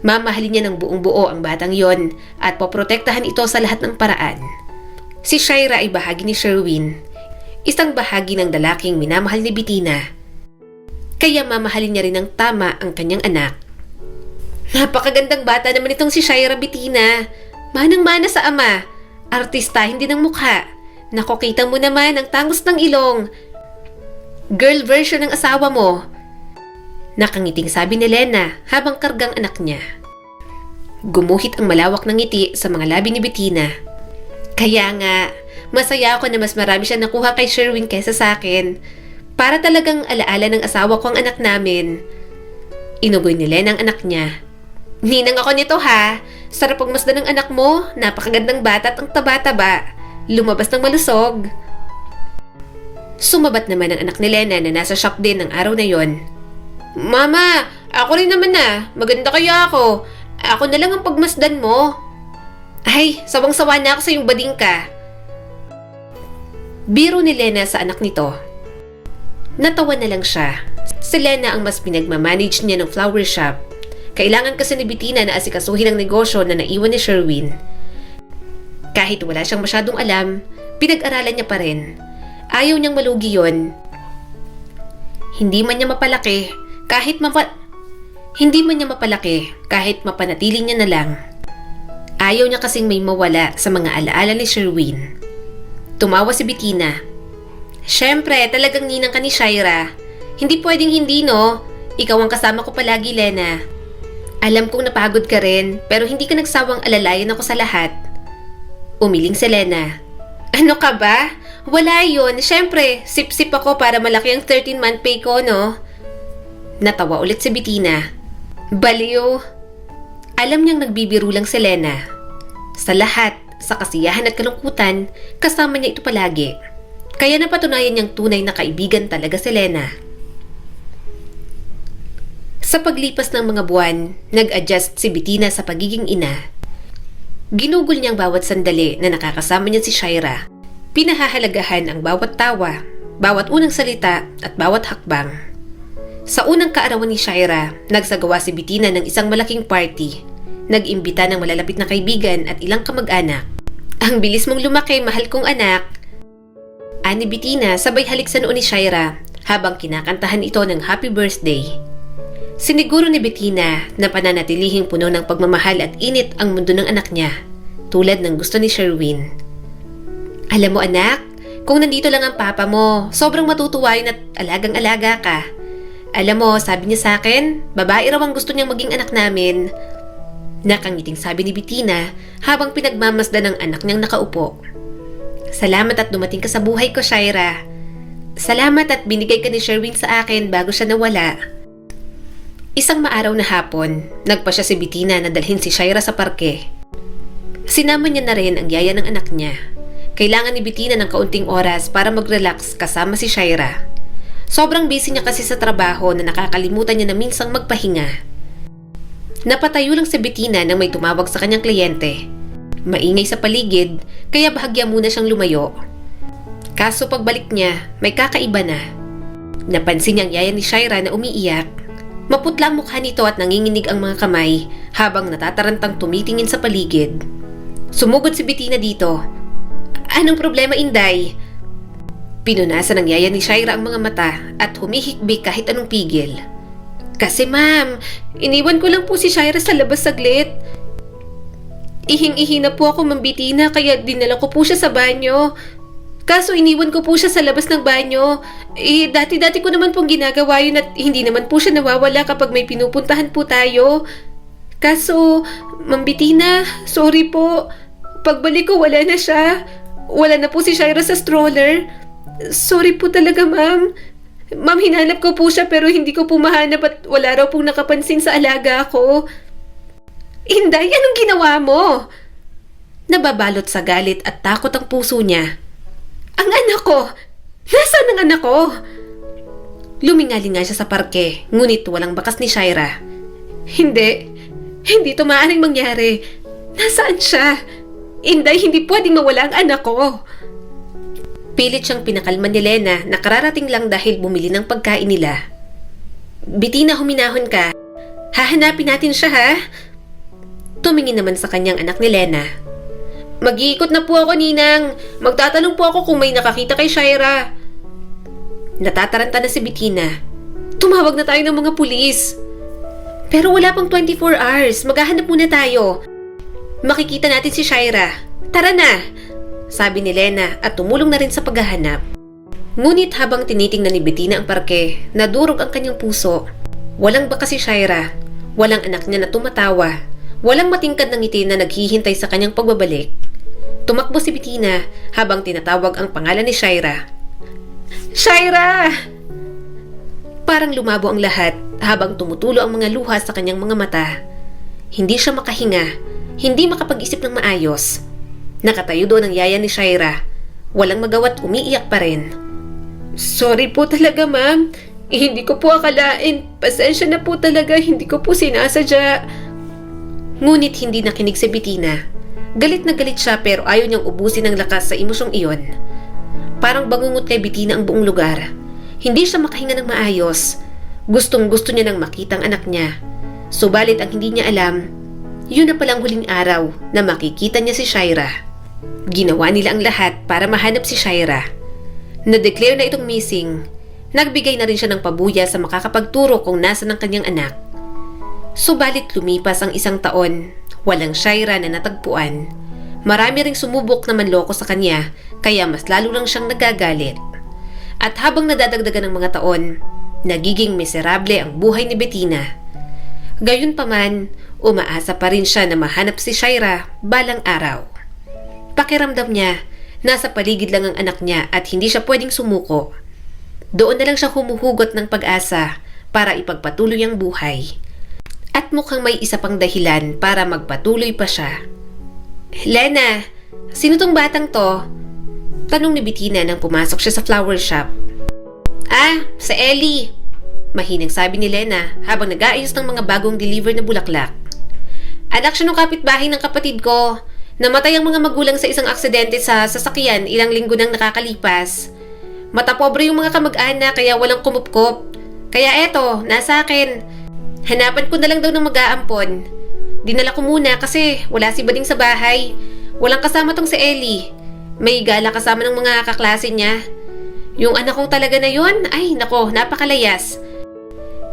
Mamahalin niya ng buong buo ang batang yon at poprotektahan ito sa lahat ng paraan. Si Shaira ay bahagi ni Sherwin, isang bahagi ng lalaking minamahal ni Bettina. Kaya mamahalin niya rin ng tama ang kanyang anak. Napakagandang bata naman itong si Shaira, Bettina. Manang-mana sa ama. Artistahin din ang mukha. Nakokita mo naman ang tangos ng ilong. Girl version ng asawa mo. Nakangiting sabi ni Lena habang kargang anak niya. Gumuhit ang malawak ng ngiti sa mga labi ni Bettina. Kaya nga, masaya ako na mas marami siya nakuha kay Sherwin kaysa sa akin. Para talagang alaala ng asawa ko ang anak namin. Inugoy ni Lena ang anak niya. Ninang ako nito ha. Sarap pagmasdan ng anak mo. Napakagandang bata at ang taba-taba. Lumabas ng malusog. Sumabat naman ang anak ni Lena na nasa shock din ng araw na yon. Mama, ako rin naman na. Maganda kaya ako. Ako na lang ang pagmasdan mo. Ay, sawang-sawa na ako sa iyong bading ka. Biro ni Lena sa anak nito. Natawa na lang siya. Si Lena ang mas pinagmamanage niya ng flower shop. Kailangan kasi ni Bettina na asikasuhin ang negosyo na naiwan ni Sherwin. Kahit wala siyang masyadong alam, pinag-aralan niya pa rin. Ayaw niyang malugi yon. Hindi man niya mapalaki kahit mapanatili niya na lang. Ayaw niya kasing may mawala sa mga alaala ni Sherwin. Tumawa si Bettina. Siyempre, talagang ninang ka ni Shaira. Hindi pwedeng hindi, no? Ikaw ang kasama ko palagi, Lena. Alam kong napagod ka rin, pero hindi ka nagsawang alalayan ako sa lahat. Umiling si Lena. Ano ka ba? Wala yun. Siyempre, sip-sip ako para malaki ang 13-month pay ko, no? Natawa ulit si Bettina. Baliw. Alam niyang nagbibiro lang si Lena. Sa lahat, sa kasiyahan at kalungkutan, kasama niya ito palagi. Kaya napatunayan niyang tunay na kaibigan talaga si Lena. Sa paglipas ng mga buwan, nag-adjust si Bettina sa pagiging ina. Ginugol niyang bawat sandali na nakakasama niya si Shaira. Pinahahalagahan ang bawat tawa, bawat unang salita at bawat hakbang. Sa unang kaarawan ni Shaira, nagsagawa si Bettina ng isang malaking party. Nag-imbita ng malalapit na kaibigan at ilang kamag-anak. Ang bilis mong lumaki, mahal kong anak. Ani Bettina sabay halik sa noo ni Shaira habang kinakantahan ito ng happy birthday. Siniguro ni Bettina na pananatilihing puno ng pagmamahal at init ang mundo ng anak niya, tulad ng gusto ni Sherwin. Alam mo anak, kung nandito lang ang papa mo, sobrang matutuwa yun at alagang-alaga ka. Alam mo, sabi niya sa akin, babae raw ang gusto niyang maging anak namin. Nakangiting sabi ni Bettina habang pinagmamasdan ng anak niyang nakaupo. Salamat at dumating ka sa buhay ko, Shaira. Salamat at binigay ka ni Sherwin sa akin bago siya nawala. Isang maaraw na hapon, nagpa siya si Bettina na dalhin si Shaira sa parke. Sinama niya na rin ang yaya ng anak niya. Kailangan ni Bettina ng kaunting oras para mag-relax kasama si Shaira. Sobrang busy niya kasi sa trabaho na nakakalimutan niya na minsang magpahinga. Napatayo lang si Bettina nang may tumawag sa kanyang kliyente. Maingay sa paligid, kaya bahagya muna siyang lumayo. Kaso pagbalik niya, may kakaiba na. Napansin niyang yaya ni Shaira na umiiyak. Maputla ang mukha nito at nanginginig ang mga kamay habang natatarantang tumitingin sa paligid. Sumugod si Bettina dito. Anong problema, Inday? Pinunasan ng yaya ni Shaira ang mga mata at humihikbi kahit anong pigil. Kasi ma'am, iniwan ko lang po si Shaira sa labas saglit. Ihing-ihi na po ako, Ma'am Bettina, kaya dinala ko po siya sa banyo. Kaso iniwan ko po siya sa labas ng banyo. Dati-dati ko naman pong ginagawa yun at hindi naman po siya nawawala kapag may pinupuntahan po tayo. Kaso, Ma'am Bettina, sorry po. Pagbalik ko, wala na siya. Wala na po si Shaira sa stroller. Sorry po talaga, ma'am. Ma'am, hinanap ko po siya pero hindi ko po mahanap at wala raw pong nakapansin sa alaga ko. Inday, anong ginawa mo? Nababalot sa galit at takot ang puso niya. Ang anak ko! Nasaan ang anak ko? Lumingali nga siya sa parke, ngunit walang bakas ni Shaira. Hindi to maaaring mangyari. Nasaan siya? Inday, hindi pwedeng mawala ang anak ko. Pilit siyang pinakalma ni Lena na kararating lang dahil bumili ng pagkain nila. Bettina, huminahon ka. Hahanapin natin siya, ha? Tumingin naman sa kanyang anak ni Lena. Mag-iikot na po ako, Ninang. Magtatanong po ako kung may nakakita kay Shaira. Natataranta na si Bettina. Tumawag na tayo ng mga pulis. Pero wala pang 24 hours. Maghahanap muna tayo. Makikita natin si Shaira. Tara na! Sabi ni Lena at tumulong na rin sa paghahanap. Ngunit habang tinitingnan ni Bettina ang parke, nadurog ang kanyang puso. Walang bakas si Shaira. Walang anak niya na tumatawa. Walang matingkad na ngiti na naghihintay sa kanyang pagbabalik. Tumakbo si Bettina habang tinatawag ang pangalan ni Shaira. Shaira! Parang lumabo ang lahat habang tumutulo ang mga luha sa kanyang mga mata. Hindi siya makahinga, hindi makapag-isip ng maayos. Nakatayo doon ang yaya ni Shaira. Walang magawa't umiiyak pa rin. Sorry po talaga, ma'am. Hindi ko po akalain. Pasensya na po talaga, hindi ko po sinasadya. Ngunit hindi nakinig si Bettina. Galit na galit siya pero ayaw niyang ubusin ng lakas sa emosyong iyon. Parang bangungot kay Bettina ang buong lugar. Hindi siya makahinga ng maayos. Gustong-gusto niya nang makita ang anak niya. Subalit ang hindi niya alam, yun na palang huling araw na makikita niya si Shaira. Ginawa nila ang lahat para mahanap si Shaira. Na-declare na itong missing. Nagbigay na rin siya ng pabuya sa makakapagturo kung nasa ng kanyang anak. Subalit lumipas ang isang taon, walang Shaira na natagpuan. Marami ring sumubok na manloko sa kanya, kaya mas lalo lang siyang nagagalit. At habang nadadagdagan ng mga taon, nagiging miserable ang buhay ni Bettina. Gayunpaman, umaasa pa rin siya na mahanap si Shaira balang araw. Pakiramdam niya, nasa paligid lang ang anak niya at hindi siya pwedeng sumuko. Doon na lang siya humuhugot ng pag-asa para ipagpatuloy ang buhay. At mukhang may isa pang dahilan para magpatuloy pa siya. Lena, sino tong batang to? Tanong ni Bettina nang pumasok siya sa flower shop. Sa Ellie. Mahinang sabi ni Lena habang nag-aayos ng mga bagong deliver na bulaklak. Anak siya ng kapitbahay ng kapatid ko. Namatay ang mga magulang sa isang aksidente sa sasakyan ilang linggo nang nakakalipas. Matapobre yung mga kamag-anak kaya walang kumupkop. Kaya eto, nasa akin. Hanapan ko na lang daw ng mag-aampon. Dinala ko muna kasi wala si Bading sa bahay. Walang kasama tong si Ellie. May gala kasama ng mga kaklase niya. Yung anak kong talaga na yun, ay nako, napakalayas.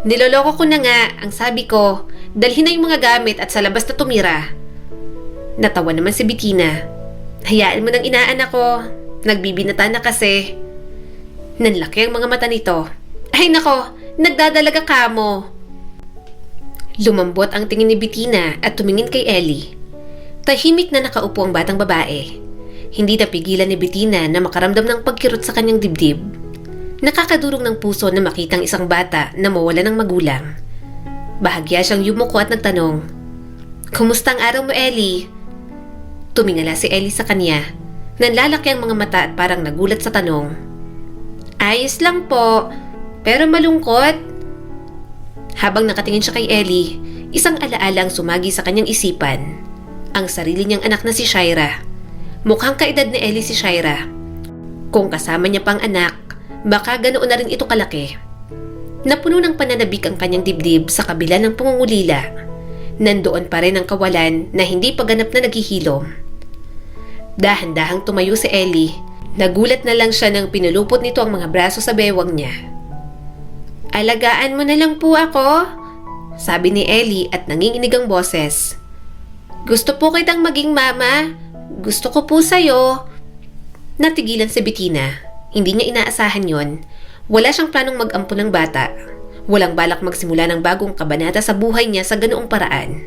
Niloloko ko na nga, ang sabi ko, dalhin na yung mga gamit at sa labas na tumira. Natawa naman si Bettina. Hayaan mo ng inaanak ko. Nagbibinata na kasi. Nanlaki ang mga mata nito. Ay nako, nagdadalaga ka mo. Lumambot ang tingin ni Bettina at tumingin kay Ellie. Tahimik na nakaupo ang batang babae. Hindi napigilan ni Bettina na makaramdam ng pagkirot sa kanyang dibdib. Nakakadurog ng puso na makitang isang bata na mawala ng magulang. Bahagya siyang yumuko at nagtanong, "Kumusta ang araw mo, Ellie?" Tumingala si Ellie sa kanya. Nanlalaki ang mga mata at parang nagulat sa tanong. "Ayos lang po, pero malungkot." Habang nakatingin siya kay Ellie, isang alaala ang sumagi sa kanyang isipan. Ang sarili niyang anak na si Shaira. Mukhang kaedad ni Ellie si Shaira. Kung kasama niya pang anak, baka ganoon na rin ito kalaki. Napuno ng pananabik ang kanyang dibdib sa kabila ng pangungulila. Nandoon pa rin ang kawalan na hindi pa ganap na naghihilom. Dahan-dahang tumayo si Ellie. Nagulat na lang siya nang pinulupot nito ang mga braso sa bewang niya. "Alagaan mo na lang po ako," sabi ni Ellie at nanginginig ang boses. "Gusto po kitang maging mama. Gusto ko po sa'yo." Natigilan si Bettina. Hindi niya inaasahan yon. Wala siyang planong mag-ampon ng bata. Walang balak magsimula ng bagong kabanata sa buhay niya sa ganoong paraan.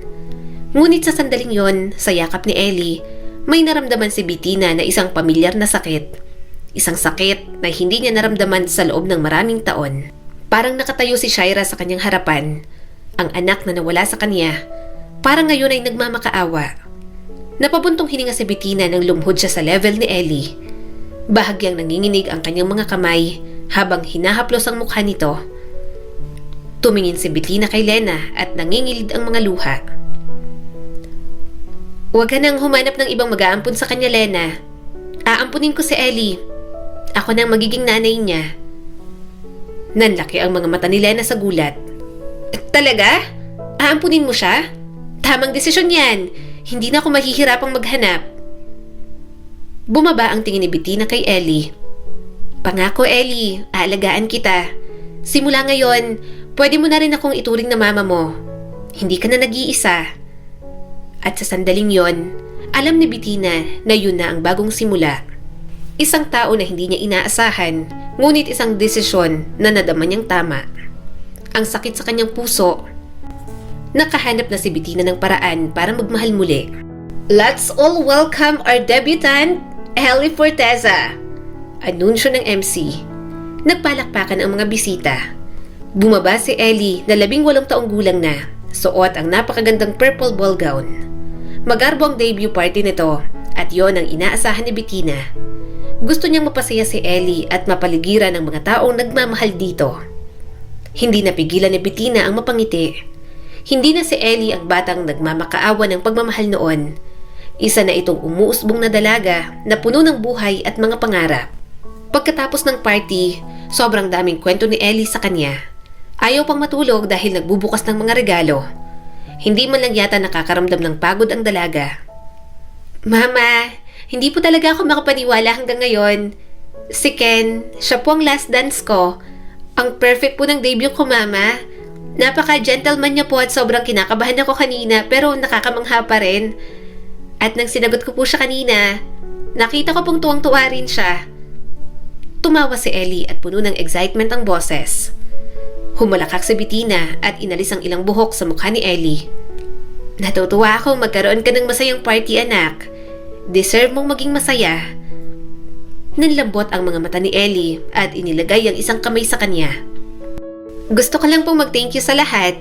Ngunit sa sandaling yon, sa yakap ni Ellie, may naramdaman si Bettina na isang pamilyar na sakit. Isang sakit na hindi niya naramdaman sa loob ng maraming taon. Parang nakatayo si Shaira sa kanyang harapan. Ang anak na nawala sa kanya, parang ngayon ay nagmamakaawa. Napabuntong hininga si Bettina nang lumhod siya sa level ni Ellie. Bahagyang nanginginig ang kanyang mga kamay habang hinahaplos ang mukha nito. Tumingin si Bettina kay Lena at nangingilid ang mga luha. "Huwag ka nang humanap ng ibang mag-aampun sa kanya, Lena. Aampunin ko si Ellie. Ako nang magiging nanay niya." Nanlaki ang mga mata ni Lena sa gulat. "Talaga? Aampunin mo siya? Tamang desisyon yan. Hindi na ako mahihirapang maghanap." Bumaba ang tingin ni Bettina kay Ellie. "Pangako, Ellie, aalagaan kita. Simula ngayon, pwede mo na rin akong ituring na mama mo. Hindi ka na nag-iisa." At sa sandaling yon, alam ni Bettina na yun na ang bagong simula. Isang tao na hindi niya inaasahan, ngunit isang desisyon na nadama niyang tama. Ang sakit sa kanyang puso. Nakahanap na si Bettina ng paraan para magmahal muli. "Let's all welcome our debutant, Ellie Forteza," anunsyo ng MC. Nagpalakpakan ang mga bisita. Bumaba si Ellie na 18 taong gulang na, suot ang napakagandang purple ball gown. Magarbo ang debut party nito at yon ang inaasahan ni Bettina. Gusto niyang mapasaya si Ellie at mapaligiran ang mga taong nagmamahal dito. Hindi napigilan ni Bettina ang mapangiti. Hindi na si Ellie ang batang nagmamakaawa ng pagmamahal noon. Isa na itong umuusbong na dalaga na puno ng buhay at mga pangarap. Pagkatapos ng party, sobrang daming kwento ni Ellie sa kanya. Ayaw pang matulog dahil nagbubukas ng mga regalo. Hindi man lang yata nakakaramdam ng pagod ang dalaga. "Mama, hindi po talaga ako makapaniwala hanggang ngayon. Si Ken, siya po ang last dance ko. Ang perfect po ng debut ko, Mama. Napaka-gentleman niya po at sobrang kinakabahan ako kanina pero nakakamangha pa rin. At nang sinagot ko po siya kanina, nakita ko pong tuwang-tuwa rin siya." Tumawa si Ellie at puno ng excitement ang boses. Humalakak si Bettina at inalis ang ilang buhok sa mukha ni Ellie. "Natutuwa akong magkaroon ka ng masayang party, anak. Deserve mong maging masaya." Nanlambot ang mga mata ni Ellie at inilagay ang isang kamay sa kanya. "Gusto ko lang pong mag-thank you sa lahat.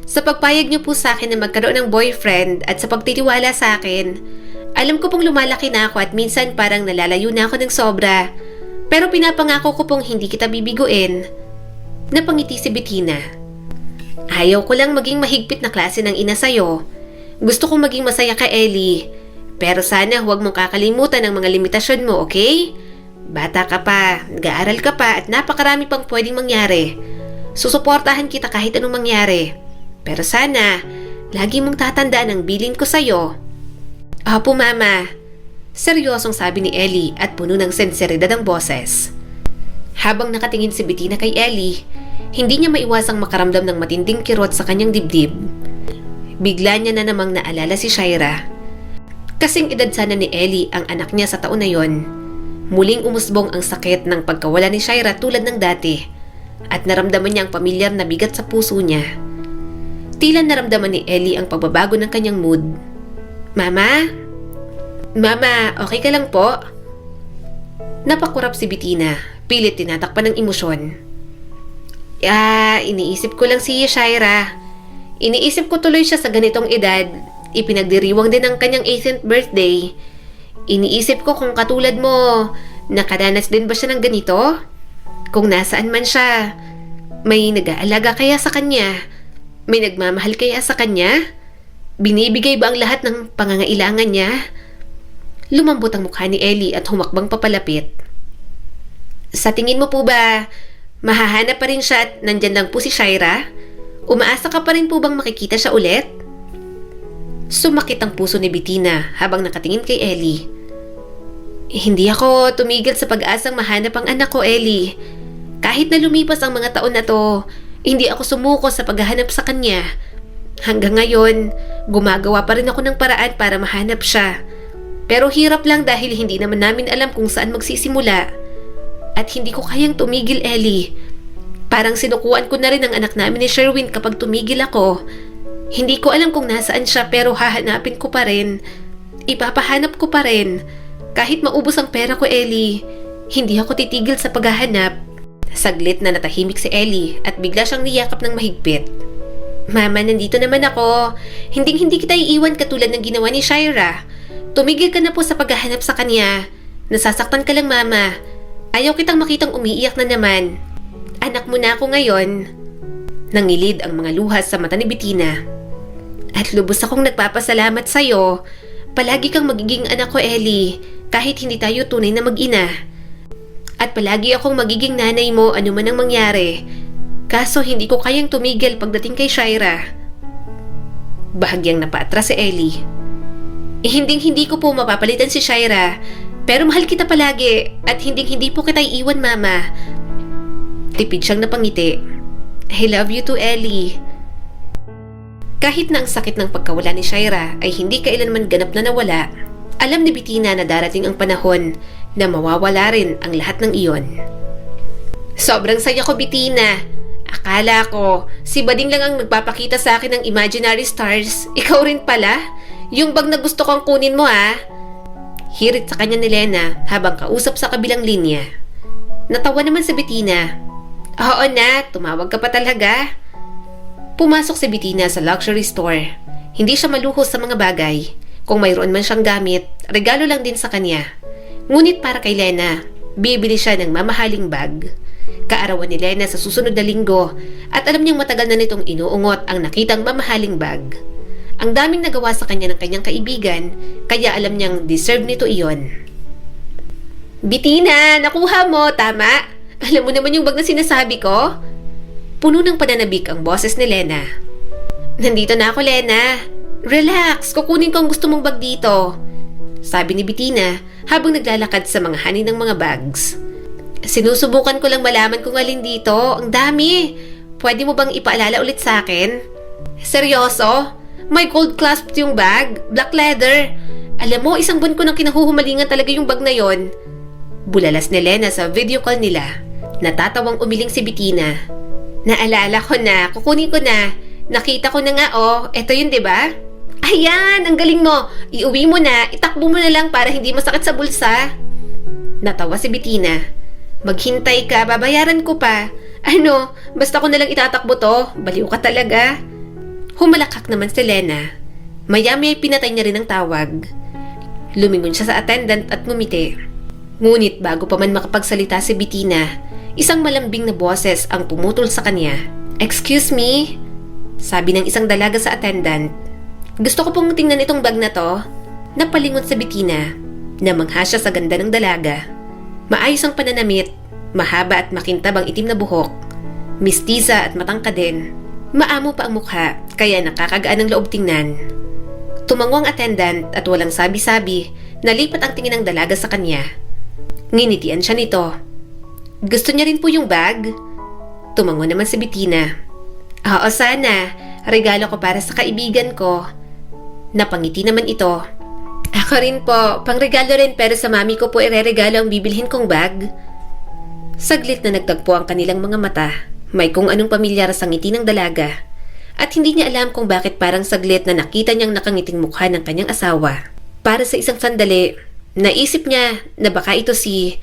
Sa pagpayag niyo po sa akin na magkaroon ng boyfriend at sa pagtitiwala sa akin. Alam ko pong lumalaki na ako at minsan parang nalalayo na ako ng sobra. Pero pinapangako ko pong hindi kita bibiguin." Napangiti si Bettina. "Ayaw ko lang maging mahigpit na klase ng ina sa'yo. Gusto kong maging masaya ka, Ellie. Pero sana huwag mong kakalimutan ang mga limitasyon mo, okay? Bata ka pa, nag-aaral ka pa at napakarami pang pwedeng mangyari. Susuportahan kita kahit anong mangyari. Pero sana, lagi mong tatandaan ang bilin ko sa'yo." "Opo, Mama." Seryosong sabi ni Ellie at puno ng senseridad ang boses. Habang nakatingin si Bettina kay Ellie, hindi niya maiwasang makaramdam ng matinding kirot sa kanyang dibdib. Bigla niya na namang naalala si Shaira. Kasing edad sana ni Ellie ang anak niya sa taon na yon. Muling umusbong ang sakit ng pagkawala ni Shaira tulad ng dati at naramdaman niya ang pamilyar na bigat sa puso niya. Tila naramdaman ni Ellie ang pagbabago ng kanyang mood. "Mama? Mama, okay ka lang po?" Napakurap si Bettina, pilit tinatakpan ng emosyon. Iniisip ko lang si Shaira. Iniisip ko tuloy siya sa ganitong edad. Ipinagdiriwang din ang kanyang 18th birthday. Iniisip ko kung katulad mo, nakadanas din ba siya ng ganito? Kung nasaan man siya, may nag-aalaga kaya sa kanya? May nagmamahal kaya sa kanya? Binibigay ba ang lahat ng pangangailangan niya? Lumambot ang mukha ni Ellie at humakbang papalapit. Sa tingin mo po ba, mahahanap pa rin siya at nandyan lang po si Shaira? Umaasa ka pa rin po bang makikita siya ulit? Sumakit ang puso ni Bettina habang nakatingin kay Ellie. Hindi ako tumigil sa pag-asang mahanap ang anak ko, Ellie. Kahit na lumipas ang mga taon na to, hindi ako sumuko sa paghahanap sa kanya. Hanggang ngayon, gumagawa pa rin ako ng paraan para mahanap siya. Pero hirap lang dahil hindi naman namin alam kung saan magsisimula. At hindi ko kayang tumigil, Ellie. Parang sinukuan ko na rin ang anak namin ni Sherwin kapag tumigil ako. Hindi ko alam kung nasaan siya pero hahanapin ko pa rin. Ipapahanap ko pa rin. Kahit maubos ang pera ko, Ellie, hindi ako titigil sa paghahanap. Saglit na natahimik si Ellie at bigla siyang niyakap ng mahigpit. Mama, nandito naman ako. Hindi kita iiwan katulad ng ginawa ni Shaira. Tumigil ka na po sa paghahanap sa kanya. Nasasaktan ka lang, Mama. Ayaw kitang makitang umiiyak na naman. Anak mo na ako ngayon. Nangilid ang mga luha sa mata ni Bettina. At lubos akong nagpapasalamat sa'yo. Palagi kang magiging anak ko, Ellie, kahit hindi tayo tunay na mag-ina. At palagi akong magiging nanay mo ano man ang mangyari. Kaso hindi ko kayang tumigil pagdating kay Shaira. Bahagyang napaatras si Ellie. Hindi ko po mapapalitan si Shaira. Pero mahal kita palagi at hindi po kita iiwan, Mama. Tipid siyang napangiti. I love you too, Ellie. Kahit na ang sakit ng pagkawala ni Shaira ay hindi kailanman ganap na nawala, alam ni Bettina na darating ang panahon na mawawala rin ang lahat ng iyon. Sobrang saya ko, Bettina. Akala ko, si Bading lang ang nagpapakita sa akin ng imaginary stars. Ikaw rin pala? Yung bag na gusto kong kunin mo, ah. Hirit sa kanya ni Lena habang kausap sa kabilang linya. Natawa naman si Bettina. Oo na, tumawag ka pa talaga. Pumasok si Bettina sa luxury store. Hindi siya maluhos sa mga bagay. Kung mayroon man siyang gamit, regalo lang din sa kanya. Ngunit para kay Lena, bibili siya ng mamahaling bag. Kaarawan ni Lena sa susunod na linggo at alam niyang matagal na nitong inuungot ang nakitang mamahaling bag. Ang daming nagawa sa kanya ng kanyang kaibigan, kaya alam niyang deserve nito iyon. Bettina, nakuha mo, tama? Alam mo naman yung bag na sinasabi ko? Puno ng pananabik ang boses ni Lena. Nandito na ako, Lena. Relax, kukunin ko ang gusto mong bag dito. Sabi ni Bettina habang naglalakad sa mga hani ng mga bags. Sinusubukan ko lang malaman kung alin dito. Ang dami. Pwede mo bang ipaalala ulit sa akin? Seryoso? May gold clasp yung bag, black leather. Alam mo, isang buwan ko nang kinahuhumalingan talaga yung bag na yon. Bulalas ni Lena sa video call nila. Natatawang umiling si Bettina. Naalala ko na, kukunin ko na. Nakita ko na nga, oh. Eto yun, diba? Ayan, ang galing mo. Iuwi mo na, itakbo mo na lang para hindi masakit sa bulsa. Natawa si Bettina. Maghintay ka, babayaran ko pa. Ano, basta ko na lang itatakbo to. Baliw ka talaga. Humalakak naman si Lena. Maya-maya pinatay niya rin ang tawag. Lumingon siya sa attendant at ngumiti. Ngunit bago pa man makapagsalita si Bettina, isang malambing na boses ang pumutol sa kanya. Excuse me? Sabi ng isang dalaga sa attendant. Gusto ko pong tingnan itong bag na to. Napalingon si Bettina. Namangha siya sa ganda ng dalaga. Maayos ang pananamit, mahaba at makintab ang itim na buhok. Mistiza at matangkad din. Maamo pa ang mukha, kaya nakakagaan ng loob tingnan. Tumango ang attendant at walang sabi-sabi, nalipat ang tingin ng dalaga sa kanya. Nginitian siya nito. Gusto niya rin po yung bag? Tumango naman si Bettina. Oo, sana. Regalo ko para sa kaibigan ko. Napangiti naman ito. Ako rin po, pangregalo rin pero sa mami ko po ireregalo ang bibilhin kong bag. Saglit na nagtagpo ang kanilang mga mata. May kung anong pamilyar sa ngiti ng dalaga. At hindi niya alam kung bakit parang saglit na nakita niyang nakangiting mukha ng kanyang asawa. Para sa isang sandali, naisip niya na baka ito si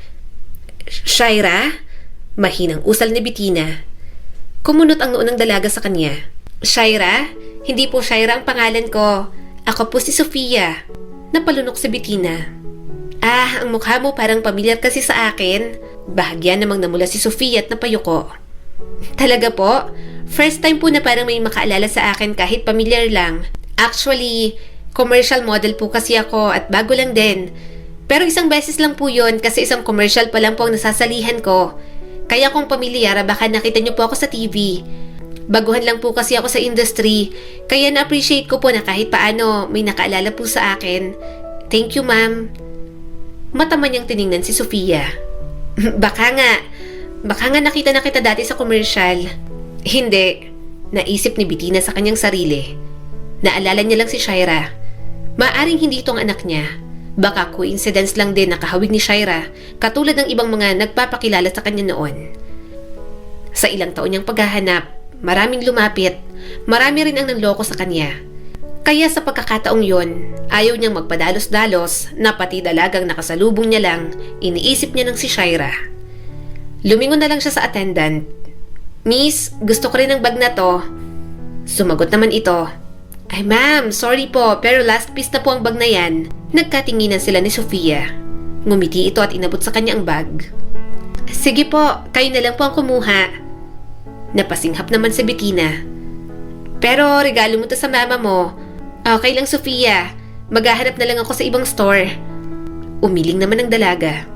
Shaira? Mahinang usal ni Bettina. Kumunot ang noo ng dalaga sa kanya. Shaira? Hindi po Shaira ang pangalan ko. Ako po si Sofia. Napalunok si Bettina. Ah, ang mukha mo parang pamilyar kasi sa akin. Bahagya namang namula si Sofia at napayuko. Talaga po? First time po na parang may makaalala sa akin kahit pamilyar lang. Actually, commercial model po kasi ako at bago lang din. Pero isang beses lang po yun kasi isang commercial pa lang po ang nasasalihan ko. Kaya kung pamilyar, baka nakita niyo po ako sa TV. Baguhan lang po kasi ako sa industry, kaya na-appreciate ko po na kahit paano may nakaalala po sa akin. Thank you, ma'am. Mata niyang tiningnan si Sofia. Baka nga nakita na kita dati sa commercial. Hindi, naisip ni Bettina sa kanyang sarili. Naalala niya lang si Shaira. Maaring hindi itong anak niya. Baka coincidence lang din nakahawig ni Shaira katulad ng ibang mga nagpapakilala sa kanya noon. Sa ilang taon niyang paghahanap, maraming lumapit, marami rin ang nanloko sa kanya. Kaya sa pagkakataong yon, ayaw niyang magpadalos-dalos na pati dalagang nakasalubong niya lang, iniisip niya ng si Shaira. Lumingon na lang siya sa attendant. Miss, gusto ko rin ng bag na to. Sumagot naman ito. Ay ma'am, sorry po pero last piece na po ang bag na yan. Nagkatinginan sila ni Sofia. Ngumiti ito at inabot sa kanya ang bag. Sige po, kayo na lang po ang kumuha. Napasinghap naman si Bettina. Pero regalo mo to sa mama mo. Okay lang Sofia, maghahanap na lang ako sa ibang store. Umiling naman ang dalaga.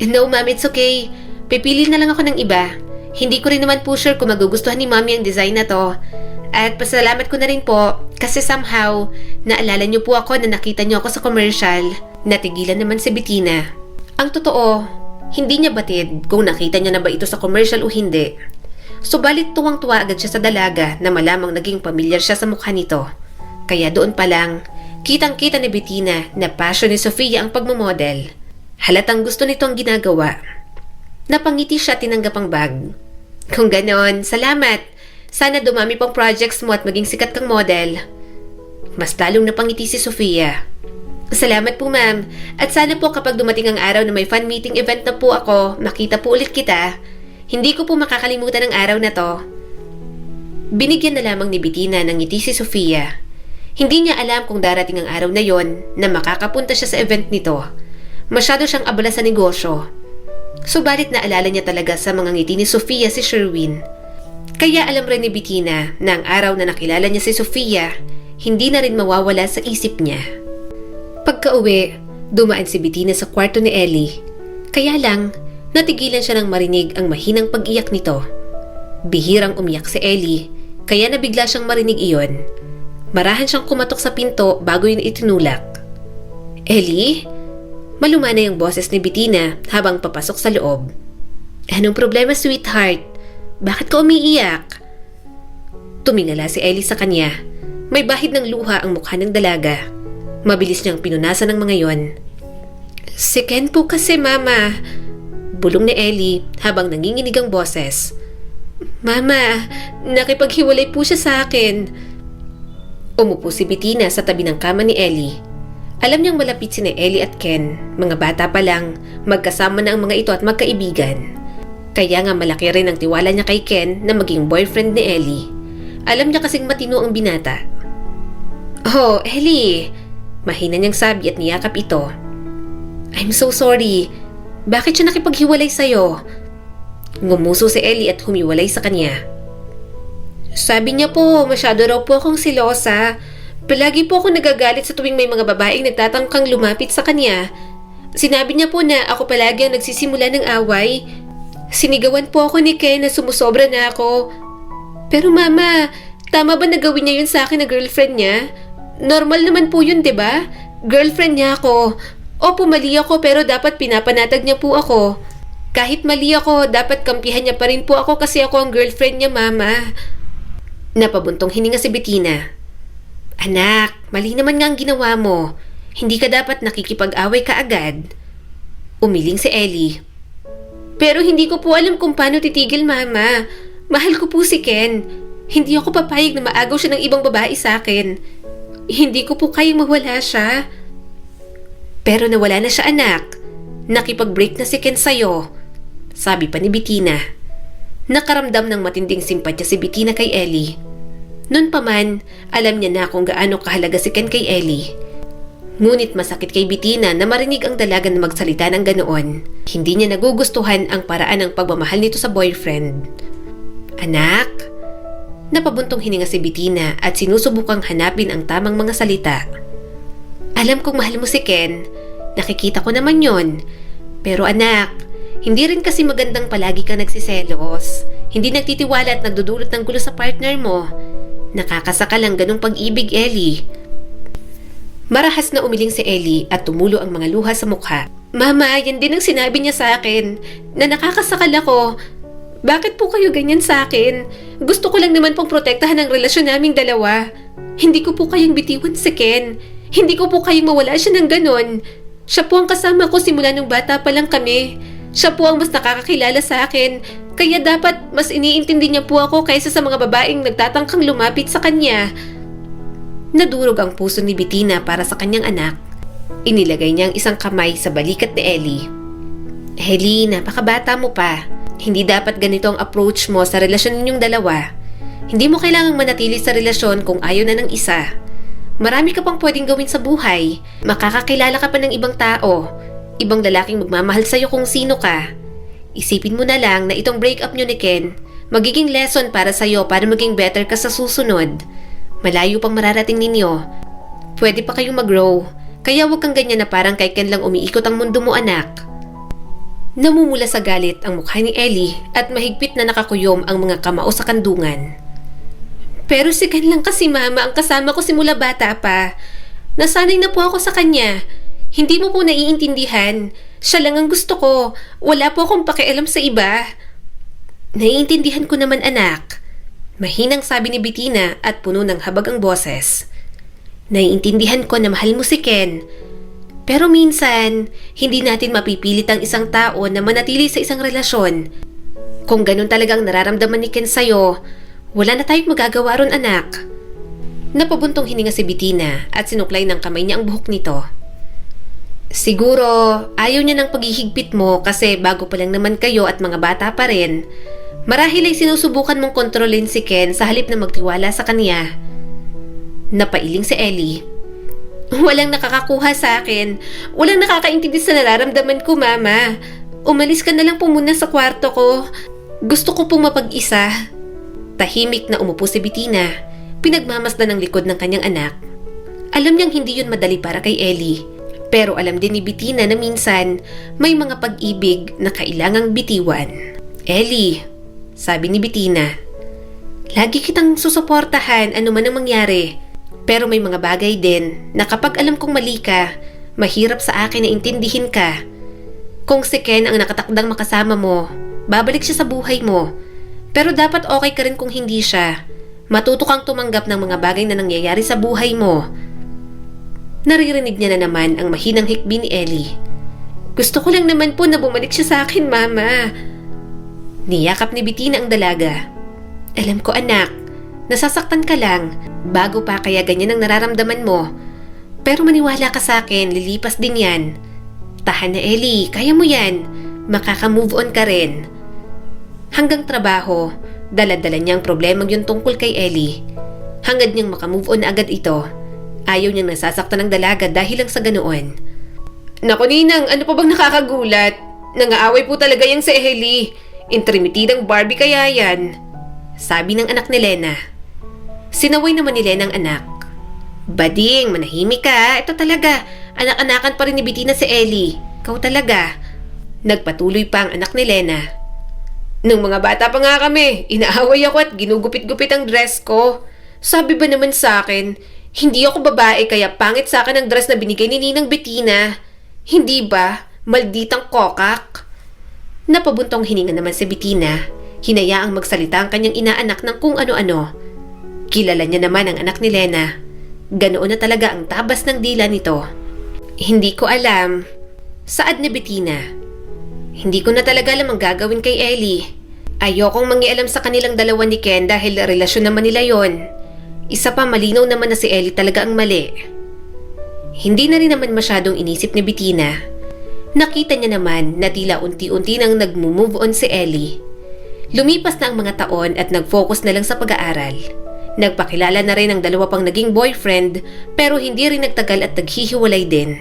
No ma'am, it's okay. Pipili na lang ako ng iba. Hindi ko rin naman po sure kung magugustuhan ni mami ang design na to. At pasalamat ko na rin po kasi somehow naalala niyo po ako na nakita niyo ako sa commercial. Natigilan naman si Bettina. Ang totoo, hindi niya batid kung nakita niya na ba ito sa commercial o hindi. Subalit tuwang-tuwa agad siya sa dalaga na malamang naging pamilyar siya sa mukha nito. Kaya doon pa lang, kitang-kita ni Bettina na passion ni Sofia ang pagmamodel. Halatang gusto nito ang ginagawa. Napangiti siya at tinanggap ang bag. Kung ganon, salamat. Sana dumami pang projects mo at maging sikat kang model. Mas lalong napangiti si Sofia. Salamat po ma'am. At sana po kapag dumating ang araw na may fan meeting event na po ako, makita po ulit kita. Hindi ko po makakalimutan ang araw na to. Binigyan na lamang ni Bettina ng ngiti si Sofia. Hindi niya alam kung darating ang araw na yon na makakapunta siya sa event nito. Masyado siyang abala sa negosyo. Subalit naalala niya talaga sa mga ngiti ni Sofia si Sherwin. Kaya alam rin ni Bettina na ang araw na nakilala niya si Sofia, hindi na rin mawawala sa isip niya. Pagka-uwi, dumaan si Bettina sa kwarto ni Ellie. Kaya lang, natigilan siya nang marinig ang mahinang pag-iyak nito. Bihirang umiyak si Ellie, kaya nabigla siyang marinig iyon. Marahan siyang kumatok sa pinto bago yun itinulak. Ellie? Malumana yung boses ni Bettina habang papasok sa loob. Anong problema, sweetheart? Bakit ka umiiyak? Tumingala si Ellie sa kanya. May bahid ng luha ang mukha ng dalaga. Mabilis niyang pinunasan ng mga yon. Si Ken po kasi, mama. Bulong ni Ellie habang nanginginig ang boses. Mama, nakipaghiwalay po siya sa akin. Umupo si Bettina sa tabi ng kama ni Ellie. Alam niyang malapit sina Ellie at Ken. Mga bata pa lang, magkasama na ang mga ito at magkaibigan. Kaya nga malaki rin ang tiwala niya kay Ken na maging boyfriend ni Ellie. Alam niya kasing matino ang binata. Oh, Ellie! Mahina niyang sabi at niyakap ito. I'm so sorry. Bakit siya nakipaghiwalay sa'yo? Ngumuso si Ellie at humiwalay sa kanya. Sabi niya po, masyado raw po akong silosa. Palagi po ako nagagalit sa tuwing may mga babaeng nagtatangkang lumapit sa kanya. Sinabi niya po na ako palagi ang nagsisimula ng away. Sinigawan po ako ni Ken na sumusobra na ako. Pero mama, tama ba na gawin niya yun sa akin na girlfriend niya? Normal naman po yun, diba? Girlfriend niya ako. Opo, mali ako pero dapat pinapanatag niya po ako. Kahit mali ako, dapat kampihan niya pa rin po ako kasi ako ang girlfriend niya, mama. Napabuntong hininga si Bettina. Anak, mali naman nga ang ginawa mo. Hindi ka dapat nakikipag-away ka agad. Umiling si Ellie. Pero hindi ko po alam kung paano titigil, mama. Mahal ko po si Ken. Hindi ako papayag na maagaw siya ng ibang babae sa akin. Hindi ko po kayang mawala siya. Pero nawala na siya, anak. Nakipag-break na si Ken sa'yo. sabi pa ni Bettina. Nakaramdam ng matinding simpatya si Bettina kay Ellie. Noon pa man, alam niya na kung gaano kahalaga si Ken kay Ellie. Ngunit masakit kay Bettina na marinig ang dalaga na magsalita ng ganoon. Hindi niya nagugustuhan ang paraan ng pagmamahal nito sa boyfriend. Anak? Napabuntong hininga si Bettina at sinusubukang hanapin ang tamang mga salita. Alam kong mahal mo si Ken. Nakikita ko naman yon. Pero anak, hindi rin kasi magandang palagi kang nagsiselos. Hindi nagtitiwala at nagdudulot ng gulo sa partner mo. Nakakasaka lang ganong pag-ibig, Ellie. Marahas na umiling si Ellie at tumulo ang mga luha sa mukha. Mama, yan din ang sinabi niya sa akin, na nakakasakal ako. Bakit po kayo ganyan sa akin? Gusto ko lang naman pong protektahan ang relasyon naming dalawa. Hindi ko po kayong bitiwan si Ken. Hindi ko po kayong mawala siya ng ganon. Siya po ang kasama ko simula nung bata pa lang kami. Siya po ang mas nakakakilala sa akin. Kaya dapat mas iniintindi niya po ako kaysa sa mga babaeng nagtatangkang lumapit sa kanya. Nadurog ang puso ni Bettina para sa kanyang anak. Inilagay niya ang isang kamay sa balikat ni Ellie. Ellie, napakabata mo pa. Hindi dapat ganito ang approach mo sa relasyon ninyong dalawa. Hindi mo kailangang manatili sa relasyon kung ayaw na ng isa. Marami ka pang pwedeng gawin sa buhay. Makakakilala ka pa ng ibang tao. Ibang lalaking magmamahal sa'yo kung sino ka. Isipin mo na lang na itong breakup nyo ni Ken, magiging lesson para sa'yo para maging better ka sa susunod. Malayo pang mararating ninyo. Pwede pa kayong mag-grow. Kaya huwag kang ganyan na parang kay Ken lang umiikot ang mundo mo, anak. Namumula sa galit ang mukha ni Ellie at mahigpit na nakakuyom ang mga kamao sa kandungan. Pero si Ken lang kasi, Mama, ang kasama ko simula bata pa. Nasanay na po ako sa kanya. Hindi mo po naiintindihan. Siya lang ang gusto ko. Wala po akong pakialam sa iba. Naiintindihan ko naman, anak. Mahinang sabi ni Bettina at puno ng habag ang boses. Naiintindihan ko na mahal mo si Ken. Pero minsan, hindi natin mapipilit ang isang tao na manatili sa isang relasyon. Kung ganun talagang nararamdaman ni Ken sa'yo, wala na tayong magagawa ron, anak. Napabuntong hininga si Bettina at sinuklay ng kamay niya ang buhok nito. Siguro, ayaw niya ng paghihigpit mo kasi bago pa lang naman kayo at mga bata pa rin. Marahil ay sinusubukan mong kontrolin si Ken sa halip na magtiwala sa kanya. Napailing si Ellie. Walang nakakakuha sa akin. Walang nakakaintindi sa nararamdaman ko, Mama. Umalis ka na lang po muna sa kwarto ko. Gusto ko pong mapag-isa. Tahimik na umupo si Bettina. Pinagmamasdan ng likod ng kanyang anak. Alam niyang hindi yun madali para kay Ellie. Pero alam din ni Bettina na minsan may mga pag-ibig na kailangang bitiwan. Ellie, sabi ni Bettina, lagi kitang susuportahan anuman ang mangyari. Pero may mga bagay din na kapag alam kong mali ka, mahirap sa akin na intindihin ka. Kung si Ken ang nakatakdang makasama mo, babalik siya sa buhay mo. Pero dapat okay ka rin kung hindi siya. Matuto kang tumanggap ng mga bagay na nangyayari sa buhay mo. Naririnig niya na naman ang mahinang hikbi ni Ellie. Gusto ko lang naman po na bumalik siya sa akin, Mama. Niyakap ni Bettina ang dalaga. Alam ko, anak, nasasaktan ka lang. Bago pa kaya ganyan ang nararamdaman mo. Pero maniwala ka sa akin, lilipas din yan. Tahan na, Ellie, kaya mo yan. Makaka-move on ka rin. Hanggang trabaho, dala-dala niya ang problemang yun tungkol kay Ellie. Hangad niyang makamove on agad ito. Ayaw niyang nasasaktan ng dalaga dahil lang sa ganoon. Naku, Ninang, ano pa bang nakakagulat? Nangaaway po talaga yung si Ellie. Intermitidang Barbie kaya yan. Sabi ng anak ni Lena. Sinaway naman ni Lena ang anak. Bading, manahimik ka. Ito talaga. Anak-anakan pa rin ni Bettina si Ellie. Ikaw talaga. Nagpatuloy pa ang anak ni Lena. Nung mga bata pa nga kami, inaaway ako at ginugupit-gupit ang dress ko. Sabi ba naman sa akin, hindi ako babae kaya pangit sa akin ang dress na binigay ni Ninang Bettina. Hindi ba? Malditang kokak. Napabuntong hininga naman si Bettina. Hinayaang magsalita ang kanyang inaanak ng kung ano-ano. Kilala niya naman ang anak ni Lena. Ganoon na talaga ang tabas ng dila nito. Hindi ko alam. Saad ni Bettina. Hindi ko na talaga alam ang gagawin kay Ellie. Ayokong mangialam sa kanilang dalawa ni Ken dahil relasyon naman nila yon. Isa pa, malinaw naman na si Ellie talaga ang mali. Hindi na rin naman masyadong inisip ni Bettina. Nakita niya naman na tila unti-unti nang nag-move on si Ellie. Lumipas na ang mga taon at nag-focus na lang sa pag-aaral. Nagpakilala na rin ang dalawa pang naging boyfriend pero hindi rin nagtagal at naghihiwalay din.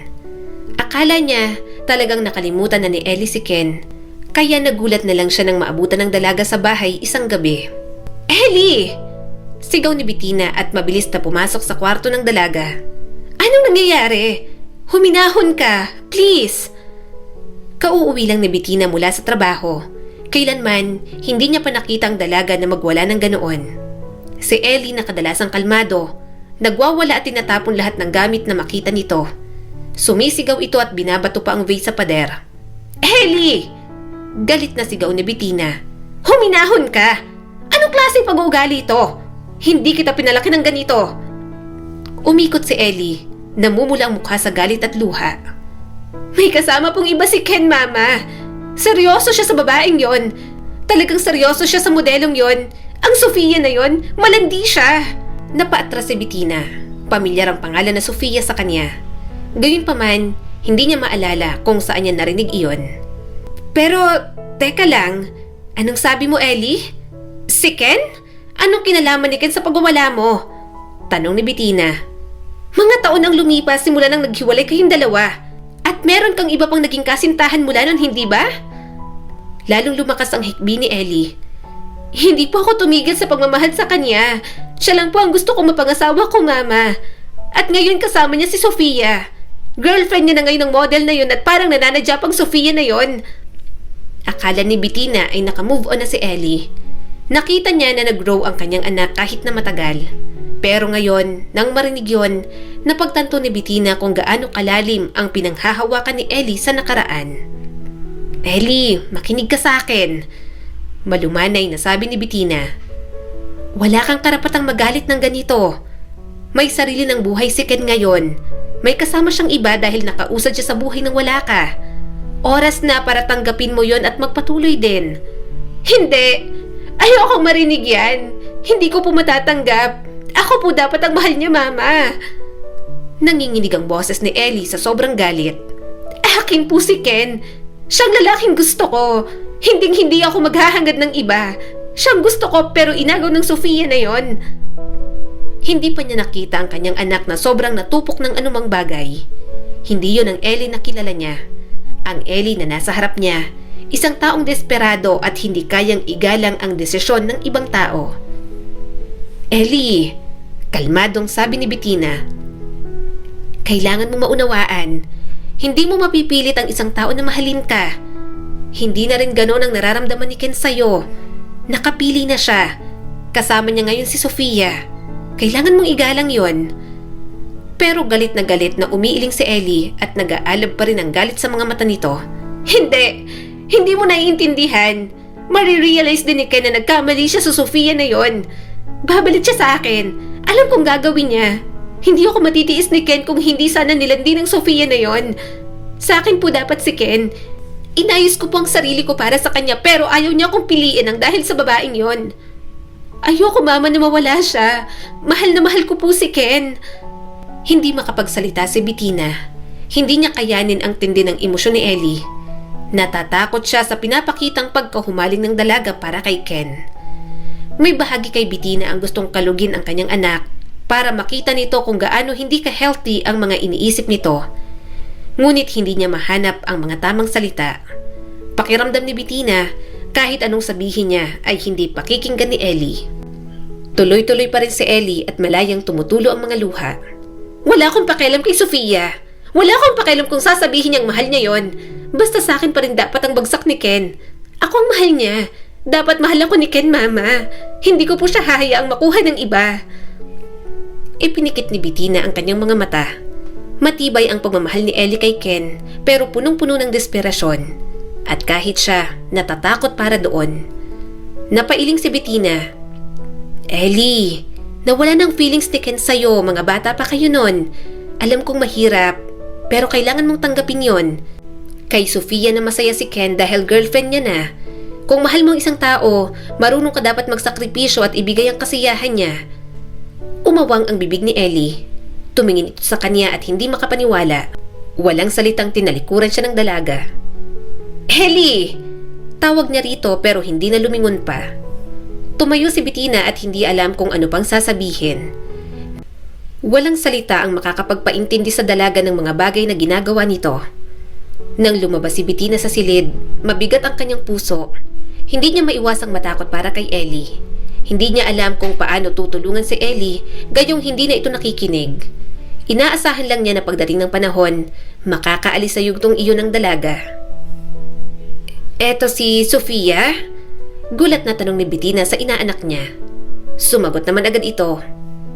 Akala niya talagang nakalimutan na ni Ellie si Ken, kaya nagulat na lang siya nang maabutan ng dalaga sa bahay isang gabi. "Ellie!" Sigaw ni Bettina at mabilis na pumasok sa kwarto ng dalaga. "Anong nangyayari? Huminahon ka, please!" Kauuwi lang ni Bettina mula sa trabaho. Kailanman, hindi niya pa nakita ang dalaga na magwala ng ganoon. Si Ellie na kadalasang kalmado, nagwawala at tinatapon lahat ng gamit na makita nito. Sumisigaw ito at binabato pa ang vase sa pader. "Ellie!" Galit na sigaw ni Bettina. "Huminahon ka! Anong klaseng pag-uugali ito? Hindi kita pinalaki ng ganito." Umikot si Ellie, namumula ang mukha sa galit at luha. "May kasama pong iba si Ken, Mama. Seryoso siya sa babaeng yon. Talagang seryoso siya sa modelong yon. Ang Sofia na yon, malandi siya." Napaatras si Bettina. Pamilyar ang pangalan na Sofia sa kanya. Gayunpaman, hindi niya maalala kung saan niya narinig iyon. "Pero, teka lang. Anong sabi mo, Ellie? Si Ken? Anong kinalaman ni Ken sa pagwawala mo?" Tanong ni Bettina. "Mga taon ang lumipas simula nang naghiwalay kayong dalawa. At meron kang iba pang naging kasintahan mula nun, hindi ba?" Lalong lumakas ang hikbi ni Ellie. "Hindi po ako tumigil sa pagmamahal sa kanya. Siya lang po ang gusto kong mapangasawa ko, Mama. At ngayon kasama niya si Sofia. Girlfriend niya na ngayon ang model na yun at parang nananadya pang Sofia na yun." Akala ni Bettina ay nakamove on na si Ellie. Nakita niya na nag-grow ang kanyang anak kahit na matagal. Pero ngayon, nang marinig yon, napagtanto ni Bettina kung gaano kalalim ang pinanghahawakan ni Ellie sa nakaraan. "Ellie, makinig ka sa akin." Malumanay na sabi ni Bettina. "Wala kang karapatang magalit ng ganito. May sarili ng buhay si Ken ngayon. May kasama siyang iba dahil nakausad siya sa buhay nang wala ka. Oras na para tanggapin mo yon at magpatuloy din." "Hindi! Ayokong marinig yan. Hindi ko po matatanggap. Ako po dapat ang mahal niya, Mama." Nanginginig ang boses ni Ellie sa sobrang galit. "Akin po si Ken. Siyang lalaking gusto ko. Hinding-hindi ako maghahangad ng iba. Siyang gusto ko pero inagaw ng Sofia na yon." Hindi pa niya nakita ang kanyang anak na sobrang natupok ng anumang bagay. Hindi yon ang Ellie na kilala niya. Ang Ellie na nasa harap niya, isang taong desperado at hindi kayang igalang ang desisyon ng ibang tao. "Ellie," kalmadong sabi ni Bettina. "Kailangan mo maunawaan. Hindi mo mapipilit ang isang tao na mahalin ka. Hindi na rin ganon ang nararamdaman ni Ken sa'yo. Nakapili na siya. Kasama niya ngayon si Sofia. Kailangan mong igalang yon." Pero galit na umiiling si Ellie at nag-aalab pa rin ang galit sa mga mata nito. "Hindi! Hindi mo naiintindihan. Marirealize din ni Ken na nagkamali siya sa Sofia na yon. Babalik siya sa akin. Alam kong gagawin niya. Hindi ako matitiis ni Ken kung hindi sana nilandi ng Sofia na yon. Sa akin po dapat si Ken. Inayos ko po ang sarili ko para sa kanya pero ayaw niya akong piliin ang dahil sa babaeng yon. Ayoko, Mama, na mawala siya. Mahal na mahal ko po si Ken." Hindi makapagsalita si Bettina. Hindi niya kayanin ang tindi ng emosyon ni Ellie. Natatakot siya sa pinapakitang pagkahumaling ng dalaga para kay Ken. May bahagi kay Bettina ang gustong kalugin ang kanyang anak para makita nito kung gaano hindi ka-healthy ang mga iniisip nito. Ngunit hindi niya mahanap ang mga tamang salita. Pakiramdam ni Bettina, kahit anong sabihin niya ay hindi pakikinggan ni Ellie. Tuloy-tuloy pa rin si Ellie at malayang tumutulo ang mga luha. "Wala akong pakialam kay Sofia. Wala akong pakialam kung sasabihin niyang mahal niya yon. Basta sa akin pa rin dapat ang bagsak ni Ken. Ako ang mahal niya. Dapat mahal ako ni Ken, Mama. Hindi ko po siya hahayaang makuha ng iba." Ipinikit ni Bettina ang kanyang mga mata. Matibay ang pagmamahal ni Ellie kay Ken pero punong-puno ng desperasyon. At kahit siya, natatakot para doon. Napailing si Bettina. "Ellie, nawala ng feelings ni Ken sa'yo, mga bata pa kayo nun. Alam kong mahirap, pero kailangan mong tanggapin yon. Kay Sofia na masaya si Ken dahil girlfriend niya na. Kung mahal mo isang tao, marunong ka dapat magsakripisyo at ibigay ang kasiyahan niya." Umawang ang bibig ni Ellie. Tumingin ito sa kanya at hindi makapaniwala. Walang salitang tinalikuran siya ng dalaga. Ellie! Tawag niya rito pero hindi na lumingon pa. Tumayo si Bettina at hindi alam kung ano pang sasabihin. Walang salita ang makakapagpaintindi sa dalaga ng mga bagay na ginagawa nito. Nang lumabas si Bettina sa silid, mabigat ang kanyang puso. Hindi niya maiwasang matakot para kay Ellie. Hindi niya alam kung paano tutulungan si Ellie, gayong hindi na ito nakikinig. Inaasahan lang niya na pagdating ng panahon, makakaalis sa yugtong iyon ng dalaga. Eto si Sofia? Gulat na tanong ni Bettina sa inaanak niya. Sumagot naman agad ito.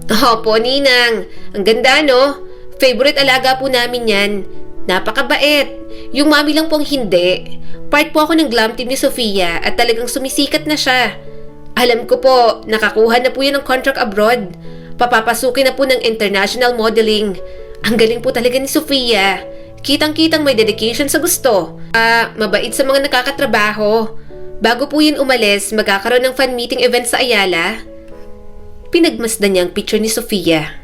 Opo, Ninang. Ang ganda, no? Favorite alaga po namin yan. Napakabait. Yung mami lang pong hindi. Part po ako ng glam team ni Sofia at talagang sumisikat na siya. Alam ko po, nakakuha na po yan ng contract abroad. Papapasukin na po ng international modeling. Ang galing po talaga ni Sofia. Kitang-kitang may dedication sa gusto. Mabait sa mga nakakatrabaho. Bago po yun umalis, magkakaroon ng fan meeting event sa Ayala. Pinagmasdan niya ang picture ni Sofia.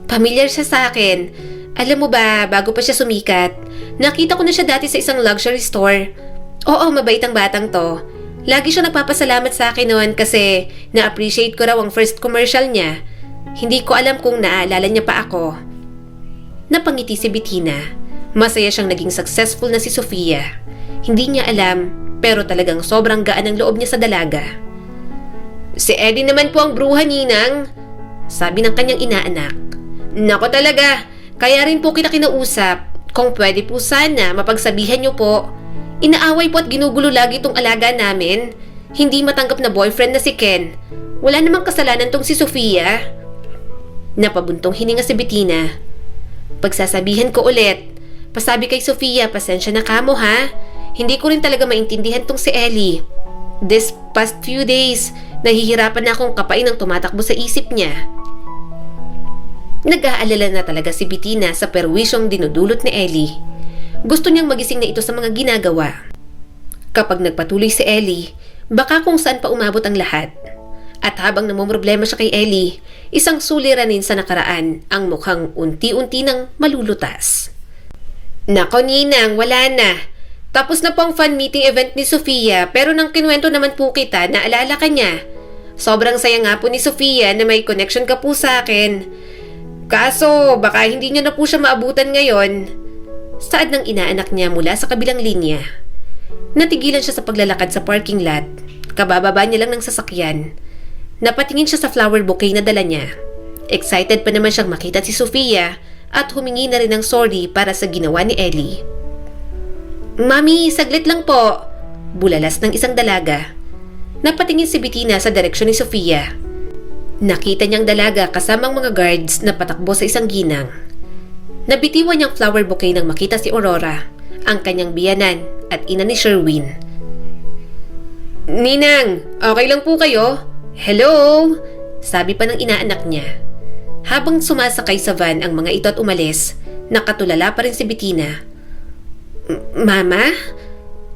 Pamilyar siya sa akin. Alam mo ba, bago pa siya sumikat, nakita ko na siya dati sa isang luxury store. Oo, mabait ang batang to. Lagi siya nagpapasalamat sa akin noon kasi na-appreciate ko raw ang first commercial niya. Hindi ko alam kung naaalala niya pa ako. Napangiti si Bettina. Masaya siyang naging successful na si Sofia. Hindi niya alam, pero talagang sobrang gaan ang loob niya sa dalaga. Si Eddie naman po ang bruha, Ninang, sabi ng kanyang inaanak. Nako talaga, kaya rin po kita kinausap. Kung pwede po sana, mapagsabihan niyo po. Inaaway po at ginugulo lagi itong alaga namin. Hindi matanggap na boyfriend na si Ken. Wala namang kasalanan tong si Sofia. Napabuntong hininga si Bettina. Pagsasabihan ko ulit, pasabi kay Sofia, pasensya na kamo ha. Hindi ko rin talaga maintindihan tong si Ellie. This past few days, nahihirapan na akong kapain ang tumatakbo sa isip niya. Nag-aalala na talaga si Bettina sa perwisyong dinudulot ni Ellie. Gusto niyang magising na ito sa mga ginagawa. Kapag nagpatuloy si Ellie, baka kung saan pa umabot ang lahat. At habang namumroblema siya kay Ellie, isang suliranin sa nakaraan ang mukhang unti-unti nang malulutas. Nako Ninang, wala na. Tapos na po ang fan meeting event ni Sofia pero nang kinuwento naman po kita, naalala ka niya. Sobrang saya nga po ni Sofia na may connection ka po sa akin. Kaso baka hindi niya na po siya maabutan ngayon. Saad ng inaanak niya mula sa kabilang linya. Natigilan siya sa paglalakad sa parking lot. Kabababa niya lang ng sasakyan. Napatingin siya sa flower bouquet na dala niya. Excited pa naman siyang makita si Sofia at humingi na rin ng sorry para sa ginawa ni Ellie. Mami, saglit lang po. Bulalas ng isang dalaga. Napatingin si Bettina sa direksyon ni Sofia. Nakita niyang dalaga kasamang mga guards na patakbo sa isang ginang. Nabitiwan niyang flower bouquet nang makita si Aurora, ang kanyang biyanan at ina ni Sherwin. Ninang, okay lang po kayo? Hello? Sabi pa ng inaanak niya. Habang sumasakay sa van ang mga ito at umalis, nakatulala pa rin si Bettina. Mama?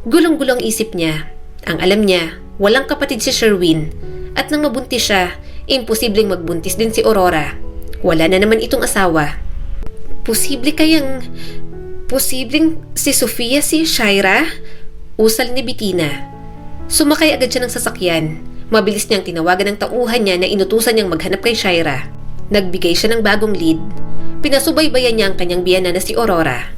Gulong-gulong isip niya. Ang alam niya, walang kapatid si Sherwin at nang mabuntis siya, imposibleng magbuntis din si Aurora. Wala na naman itong asawa. Posibleng si Sofia si Shaira? Usal ni Bettina. Sumakay agad siya ng sasakyan. Mabilis niyang tinawagan ng tauhan niya na inutusan niyang maghanap kay Shaira. Nagbigay siya ng bagong lead. Pinasubaybayan niya ang kanyang biyana na si Aurora.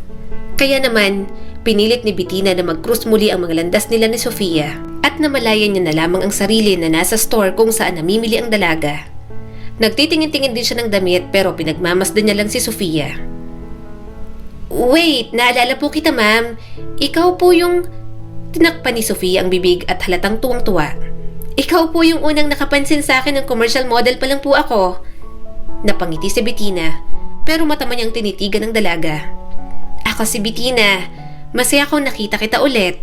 Kaya naman, pinilit ni Bettina na mag-cruise muli ang mga landas nila ni Sofia at namalayan niya na lamang ang sarili na nasa store kung saan namimili ang dalaga. Nagtitingin-tingin din siya ng damit pero pinagmamasdan niya lang si Sofia. Wait, naalala po kita ma'am. Ikaw po yung... Tinakpan ni Sofia ang bibig at halatang tuwang-tuwa. Ikaw po yung unang nakapansin sa akin ng commercial model pa lang po ako. Napangiti si Bettina pero mata man niyang tinitigan ng dalaga. Ako si Bettina. Masaya akong nakita kita ulit.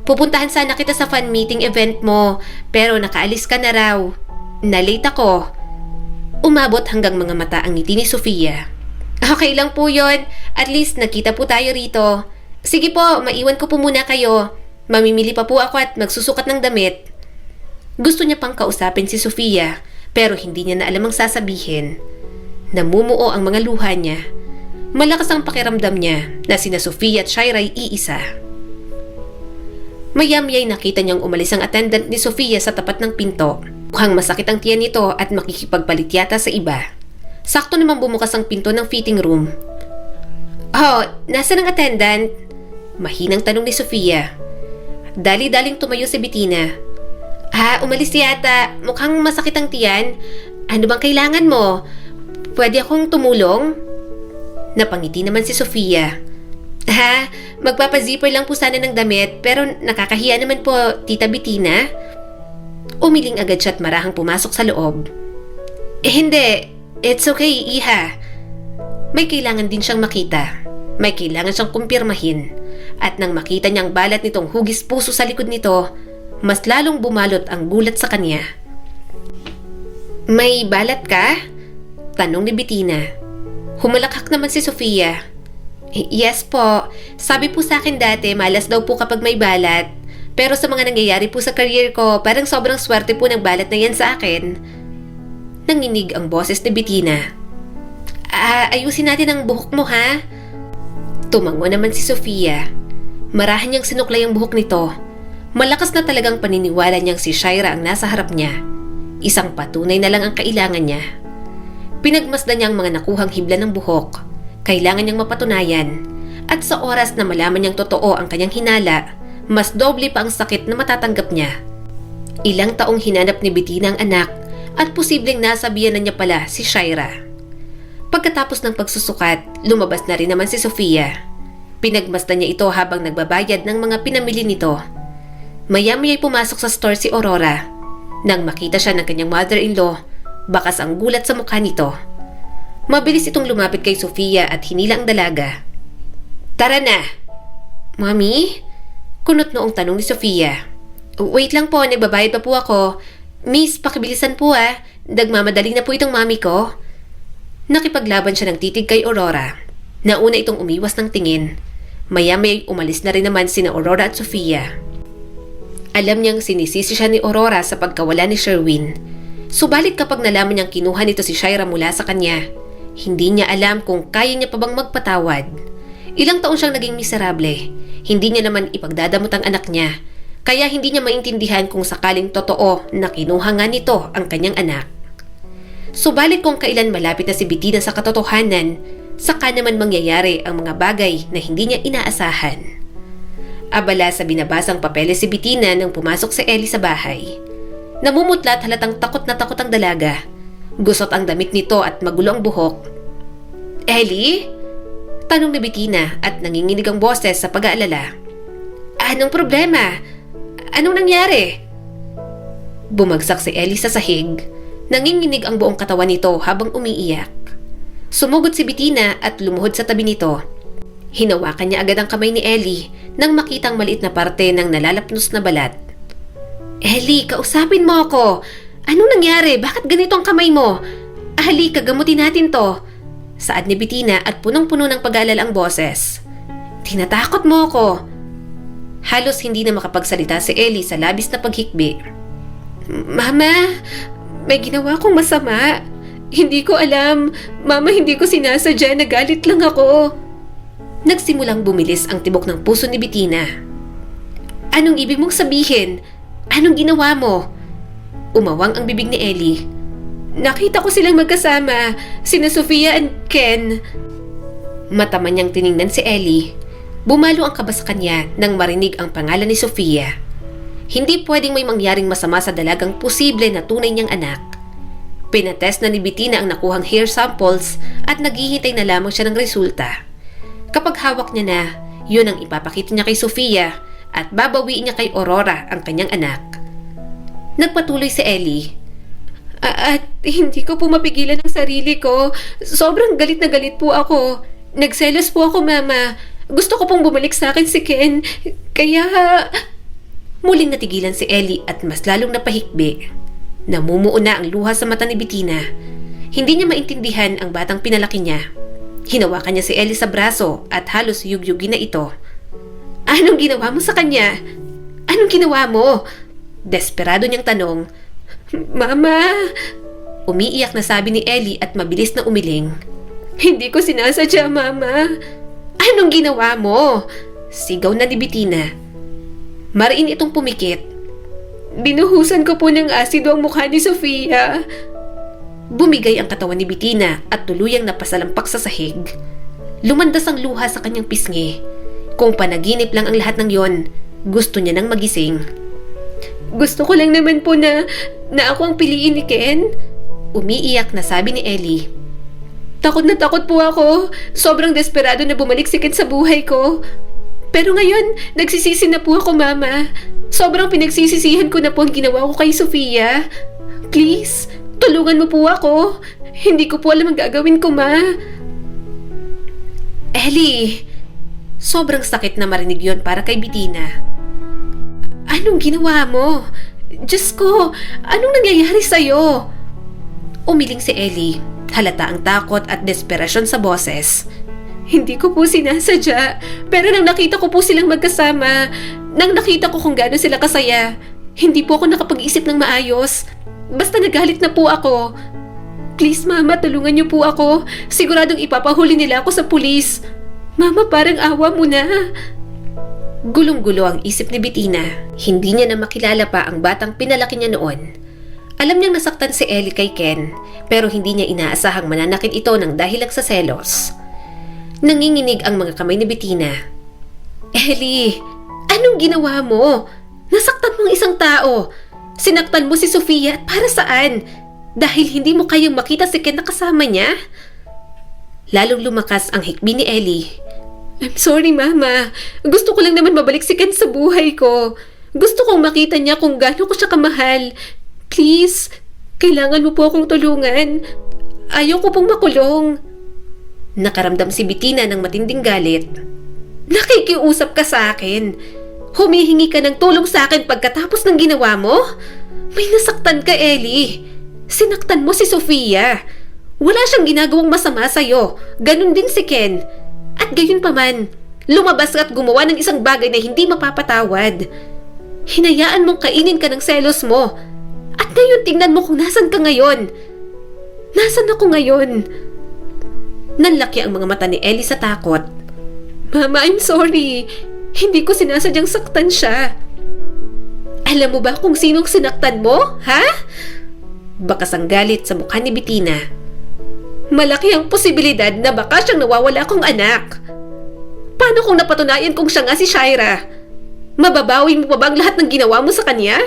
Pupuntahan sana kita sa fan meeting event mo pero nakaalis ka na raw. Na-late ako. Umabot hanggang mga mata ang ngiti ni Sofia. Okay lang po yon. At least nakita po tayo rito. Sige po, maiwan ko po muna kayo. Mamimili pa po ako at magsusukat ng damit. Gusto niya pang kausapin si Sofia pero hindi niya na alam ang sasabihin. Namumuo ang mga luha niya. Malakas ang pakiramdam niya na sina Sofia at Shaira ay iisa. Maya-maya nakita niyang umalis ang attendant ni Sofia sa tapat ng pinto. Mukhang masakit ang tiyan nito at makikipagpalit yata sa iba. Sakto naman bumukas ang pinto ng fitting room. "Oh, nasaan ang attendant?" Mahinang tanong ni Sofia. Dali-daling tumayo si Bettina. Umalis yata. Mukhang masakit ang tiyan. Ano bang kailangan mo? Pwede akong tumulong?" Napangiti naman si Sofia. Magpapazipper lang po sana ng damit pero nakakahiya naman po, Tita Bettina. Umiling agad siya at marahang pumasok sa loob. Hindi. It's okay, Iha. May kailangan din siyang makita. May kailangan siyang kumpirmahin. At nang makita niyang balat nitong hugis puso sa likod nito, mas lalong bumalot ang gulat sa kanya. "May balat ka?" Tanong ni Bettina. Humalakhak naman si Sofia. "Yes po. Sabi po sa akin dati, malas daw po kapag may balat. Pero sa mga nangyayari po sa career ko, parang sobrang swerte po ng balat na yan sa akin." Nanginig ang boses ni Bettina. Ayusin natin ang buhok mo, ha?" Tumango naman si Sofia. Marahan niyang sinuklay ang buhok nito. Malakas na talagang paniniwala niyang si Shaira ang nasa harap niya. Isang patunay na lang ang kailangan niya. Pinagmasdan niya ang mga nakuhang hibla ng buhok. Kailangan niyang mapatunayan. At sa oras na malaman niyang totoo ang kanyang hinala, mas doble pa ang sakit na matatanggap niya. Ilang taong hinanap ni Bettina ang anak at posibleng nasabihan na niya pala si Shaira. Pagkatapos ng pagsusukat, lumabas na rin naman si Sofia. Pinagmasdan niya ito habang nagbabayad ng mga pinamili nito. Maya-maya'y pumasok sa store si Aurora. Nang makita siya ng kanyang mother-in-law, bakas ang gulat sa mukha nito. Mabilis itong lumapit kay Sofia at hinila ang dalaga. "Tara na!" "Mami?" Kunot noong tanong ni Sofia. "Wait lang po, nagbabayad pa po ako. Miss, pakibilisan po Nagmamadali na po itong mami ko." Nakipaglaban siya ng titig kay Aurora. Nauna itong umiwas ng tingin. Maya-maya'y umalis na rin naman sina Aurora at Sofia. Alam niyang sinisisi siya ni Aurora sa pagkawala ni Sherwin. Subalit kapag nalaman niyang kinuha nito si Shaira mula sa kanya, hindi niya alam kung kaya niya pa bang magpatawad. Ilang taon siyang naging miserable. Hindi niya naman ipagdadamot ang anak niya. Kaya hindi niya maintindihan kung sakaling totoo na kinuha nga nito ang kanyang anak. Subalit kung kailan malapit na si Bettina sa katotohanan, saka naman mangyayari ang mga bagay na hindi niya inaasahan. Abala sa binabasang papeles si Bettina nang pumasok si Ellie sa bahay. Namumutla at halatang takot na takot ang dalaga. Gusot ang damit nito at magulo ang buhok. "Ellie?" Tanong ni Bettina at nanginginig ang boses sa pag-aalala. "Anong problema? Anong nangyari?" Bumagsak si Ellie sa sahig. Nanginginig ang buong katawan nito habang umiiyak. Sumugod si Bettina at lumuhod sa tabi nito. Hinawakan niya agad ang kamay ni Ellie nang makitang maliit na parte ng nalalapnos na balat. "Ellie, kausapin mo ako. Anong nangyari? Bakit ganito ang kamay mo? Halika, gamutin natin to." Saad ni Bettina at punong-puno ng pag-aalala ang boses. "Tinatakot mo ako." Halos hindi na makapagsalita si Ellie sa labis na paghikbi. "Mama, may ginawa kong masama. Hindi ko alam. Mama, hindi ko sinasadya. Nagalit lang ako." Nagsimulang bumilis ang tibok ng puso ni Bettina. "Anong ibig mong sabihin? Anong ginawa mo?" Umawang ang bibig ni Ellie. "Nakita ko silang magkasama, sina Sofia and Ken." Mataman niyang tiningnan si Ellie. Bumalo ang kaba sa kanya nang marinig ang pangalan ni Sofia. Hindi pwedeng may mangyaring masama sa dalagang posible na tunay niyang anak. Pinatest na ni Bettina ang nakuhang hair samples at naghihintay na lamang siya ng resulta. Kapag hawak niya na, yun ang ipapakita niya kay Sofia at babawiin niya kay Aurora ang kanyang anak. Nagpatuloy si Ellie. At hindi ko po mapigilan ang sarili ko. Sobrang galit na galit po ako. Nagselos po ako, Mama. Gusto ko pong bumalik sa akin si Ken. Kaya..." Muling natigilan si Ellie at mas lalong napahikbi. Namumuo na ang luha sa mata ni Bettina. Hindi niya maintindihan ang batang pinalaki niya. Hinawakan niya si Ellie sa braso at halos yugyugin na ito. "Anong ginawa mo sa kanya? Anong ginawa mo?" Desperado niyang tanong. "Mama!" Umiiyak na sabi ni Ellie at mabilis na umiling. Hindi ko sinasadya, Mama. Anong ginawa mo? Sigaw na ni Bettina. Mariin itong pumikit. Binuhusan ko po ng asido ang mukha ni Sofia. Bumigay ang katawan ni Bettina at tuluyang napasalampak sa sahig. Lumandas ang luha sa kanyang pisngi. Kung panaginip lang ang lahat ng yon, gusto niya nang magising. Gusto ko lang naman po na ako ang piliin ni Ken. Umiiyak na sabi ni Ellie. Takot na takot po ako. Sobrang desperado na bumalik si Ken sa buhay ko. Pero ngayon, nagsisisi na po ako, Mama. Sobrang pinagsisisihan ko na po ang ginawa ko kay Sofia. Please, tulungan mo po ako. Hindi ko po alam ang gagawin ko, Ma. Ellie, sobrang sakit na marinig yon para kay Bettina. Anong ginawa mo? Diyos ko, anong nangyayari sa'yo? Umiling si Ellie. Halata ang takot at desperasyon sa boses. Hindi ko po sinasadya, pero nang nakita ko po silang magkasama, nang nakita ko kung gaano sila kasaya, hindi po ako nakapag-isip ng maayos. Basta nagalit na po ako. Please, Mama, tulungan niyo po ako. Siguradong ipapahuli nila ako sa pulis. Mama, parang awa mo na. Gulong-gulo ang isip ni Bettina. Hindi niya na makilala pa ang batang pinalaki niya noon. Alam niyang nasaktan si Ellie kay Ken, pero hindi niya inaasahang mananakit ito ng dahil lang sa selos. Nanginginig ang mga kamay ni Bettina. Ellie, anong ginawa mo? Nasaktan mo ang isang tao. Sinaktan mo si Sofia at para saan? Dahil hindi mo kayang makita si Ken na kasama niya? Lalong lumakas ang hikbi ni Ellie. I'm sorry, Mama. Gusto ko lang naman mabalik si Ken sa buhay ko. Gusto kong makita niya kung gaano ko siya kamahal. Please, kailangan mo po akong tulungan. Ayaw ko pong makulong. Nakaramdam si Bettina ng matinding galit. Nakikiusap ka sa akin. Humihingi ka ng tulong sa akin pagkatapos ng ginawa mo? May nasaktan ka, Ellie. Sinaktan mo si Sofia. Wala siyang ginagawang masama sa'yo. Ganon din si Ken. At gayon pa man, lumabas ka at gumawa ng isang bagay na hindi mapapatawad. Hinayaan mong kainin ka ng selos mo. At ngayon tingnan mo kung nasan ka ngayon. Nasan ako ngayon? Nanlaki ang mga mata ni Ellie sa takot. Mama, I'm sorry. Hindi ko sinasadyang saktan siya. Alam mo ba kung sinong sinaktan mo, ha? Bakas ang galit sa mukha ni Bettina. Malaki ang posibilidad na baka siyang nawawala kong anak. Paano kung napatunayan kong siya nga si Shaira? Mababawi mo pa ba ang lahat ng ginawa mo sa kanya?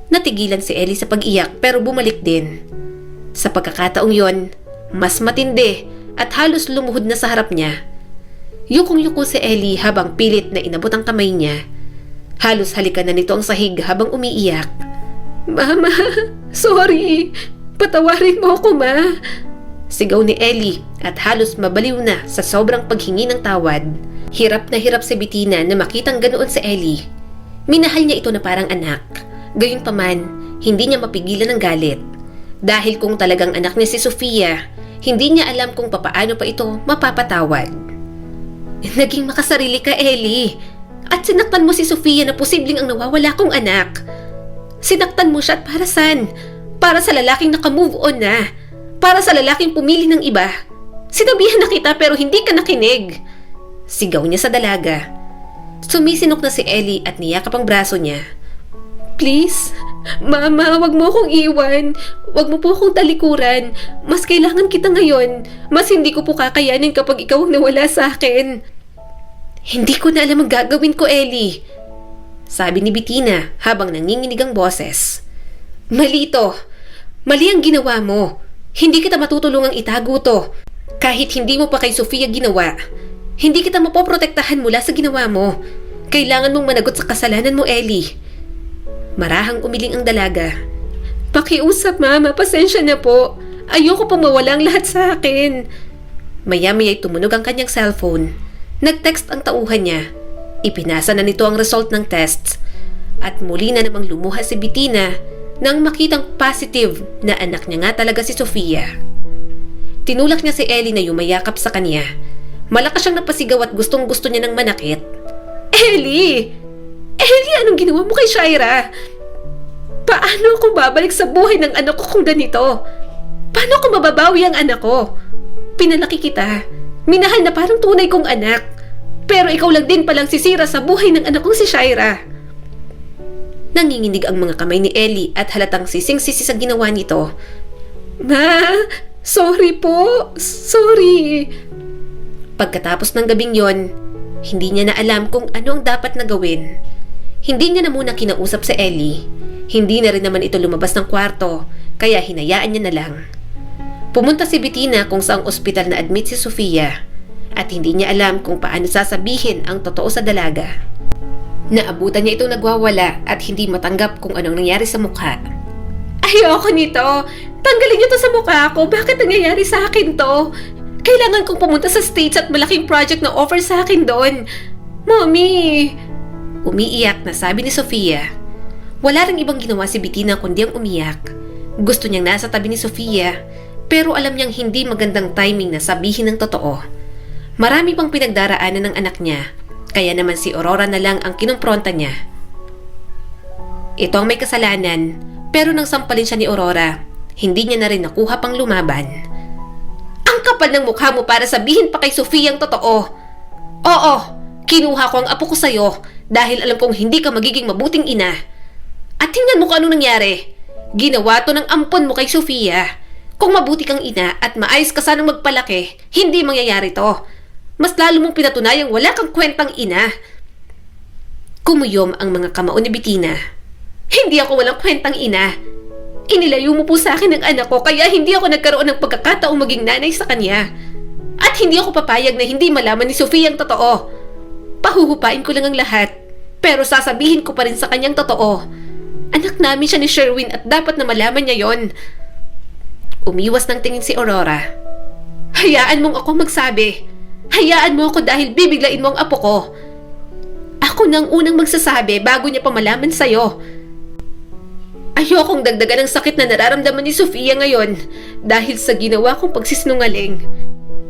Natigilan si Ellie sa pag-iyak pero bumalik din. Sa pagkakataong yon, mas matindi at halos lumuhod na sa harap niya. Yukong-yuko si Ellie habang pilit na inabot ang kamay niya. Halos halikan na nito ang sahig habang umiiyak. Mama, sorry. Patawarin mo ako, Ma. Sigaw ni Ellie at halos mabaliw na sa sobrang paghingi ng tawad. Hirap na hirap si Bettina na makitang ganoon si Ellie. Minahal niya ito na parang anak. Gayunpaman, hindi niya mapigilan ang galit. Dahil kung talagang anak niya si Sofia, hindi niya alam kung papaano pa ito mapapatawad. Naging makasarili ka, Ellie. At sinaktan mo si Sofia na posibleng ang nawawala kong anak. Sinaktan mo siya at para saan? Para sa lalaking naka-move on na. Para sa lalaking pumili ng iba. Sinabihan na kita pero hindi ka nakinig. Sigaw niya sa dalaga. Sumisinok na si Ellie at niyakap ang braso niya. Please, Mama, wag mo akong iwan. Wag mo po akong talikuran. Mas kailangan kita ngayon. Mas hindi ko po kakayanin kapag ikaw ang nawala sa akin. Hindi ko na alam ang gagawin ko, Ellie. Sabi ni Bettina habang nanginginig ang boses. Mali ito. Mali ang ginawa mo. Hindi kita matutulungang itago to. Kahit hindi mo pa kay Sofia ginawa. Hindi kita mapoprotektahan mula sa ginawa mo. Kailangan mong managot sa kasalanan mo, Ellie. Marahang umiling ang dalaga. Pakiusap, Mama. Pasensya na po. Ayoko pong mawala ang lahat sa akin. Maya-maya'y tumunog ang kanyang cellphone. Nag-text ang tauhan niya. Ipinasa na nito ang result ng tests. At muli na namang lumuha si Bettina nang makitang positive na anak niya nga talaga si Sofia. Tinulak niya si Ellie na yumayakap sa kanya. Malakas siyang napasigaw at gustong-gusto niya ng manakit. Ellie! Ellie, anong ginawa mo kay Shaira? Paano ako babalik sa buhay ng anak ko kung ganito? Paano ko mababawi ang anak ko? Pinalaki kita. Minahal na parang tunay kong anak. Pero ikaw lang din palang sisira sa buhay ng anak kong si Shaira. Nanginginig ang mga kamay ni Ellie at halatang sising-sisi sa ginawa nito. Ma, sorry po. Sorry. Pagkatapos ng gabing yon, hindi niya na alam kung ano ang dapat na gawin. Hindi niya na muna kinausap si Ellie. Hindi na rin naman ito lumabas ng kwarto, kaya hinayaan niya na lang. Pumunta si Bettina kung saang ospital na admit si Sofia at hindi niya alam kung paano sasabihin ang totoo sa dalaga. Naabutan niya itong nagwawala at hindi matanggap kung anong nangyari sa mukha. Ayoko nito! Tanggalin niyo to sa mukha ko! Bakit nangyayari sa akin to? Kailangan kong pumunta sa States at malaking project na offer sa akin doon. Mommy! Umiiyak na sabi ni Sofia. Wala ring ibang ginawa si Bettina kundi ang umiyak. Gusto niyang nasa tabi ni Sofia, pero alam niyang hindi magandang timing na sabihin ng totoo. Marami pang pinagdaraanan ng anak niya, kaya naman si Aurora na lang ang kinumpronta niya. Ito ang may kasalanan, pero nang sampalin siya ni Aurora, hindi niya na rin nakuha pang lumaban. Ang kapal ng mukha mo para sabihin pa kay Sofia ang totoo. Oo, kinuha ko ang apo ko sa'yo dahil alam kong hindi ka magiging mabuting ina. At tingnan mo kung anong nangyari. Ginawa to ng ampon mo kay Sofia. Kung mabuti kang ina at maayos ka sanang magpalaki, hindi mangyayari to. Mas lalo mong pinatunayang wala kang kwentang ina. Kumuyom ang mga kamao ni Bettina. Hindi ako walang kwentang ina. Inilayo mo po sa akin ang anak ko kaya hindi ako nagkaroon ng pagkakataong maging nanay sa kanya. At hindi ako papayag na hindi malaman ni Sofia ang totoo. Pahuhupain ko lang ang lahat, pero sasabihin ko pa rin sa kanyang totoo. Anak namin siya ni Sherwin at dapat na malaman niya yon. Umiwas ng tingin si Aurora. Hayaan mong ako magsabi. Hayaan mo ako dahil bibiglain mo ang apo ko. Ako nang unang magsasabi bago niya pa malaman sa'yo. Ayokong dagdagan ng sakit na nararamdaman ni Sofia ngayon dahil sa ginawa kong pagsisinungaling.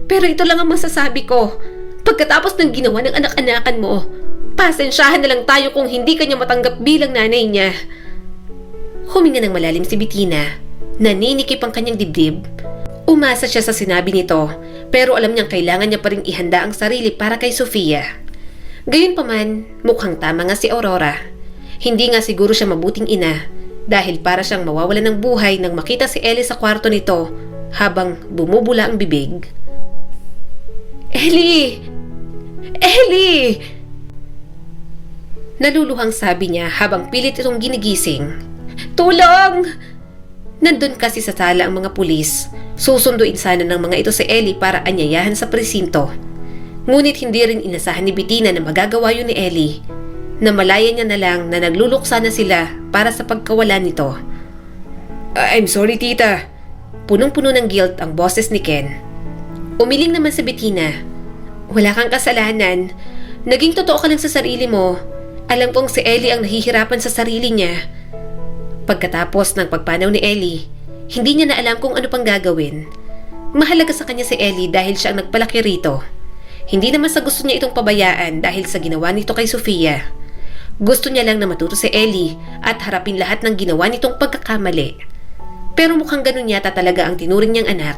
Pero ito lang ang masasabi ko. Pagkatapos ng ginawa ng anak-anakan mo, pasensyahan na lang tayo kung hindi kanya matanggap bilang nanay niya. Huminga ng malalim si Bettina. Naninikip ang kanyang dibdib. Umasa siya sa sinabi nito, pero alam niyang kailangan niya pa rin ihanda ang sarili para kay Sofia. Gayunpaman, mukhang tama nga si Aurora. Hindi nga siguro siya mabuting ina dahil para siyang mawawalan ng buhay nang makita si Ellie sa kwarto nito habang bumubula ang bibig. Ellie! Ellie! Naluluhang sabi niya habang pilit itong ginigising. Tulong! Nandun kasi sa sala ang mga pulis. Susunduin sana ng mga ito si Ellie para anyayahan sa presinto. Ngunit hindi rin inasahan ni Bettina na magagawa yun ni Ellie. Namalaya niya na lang na nagluluksa na sila para sa pagkawalan nito. I'm sorry, tita. Punong-puno ng guilt ang boses ni Ken. Umiling naman si Bettina. Wala kang kasalanan. Naging totoo ka lang sa sarili mo. Alam kong si Ellie ang nahihirapan sa sarili niya. Pagkatapos ng pagpanaw ni Ellie, hindi niya na alam kung ano pang gagawin. Mahalaga sa kanya si Ellie dahil siya ang nagpalaki rito. Hindi naman sa gusto niya itong pabayaan dahil sa ginawa nito kay Sofia. Gusto niya lang na matuto si Ellie at harapin lahat ng ginawa nitong pagkakamali. Pero mukhang ganun yata talaga ang tinuring niyang anak.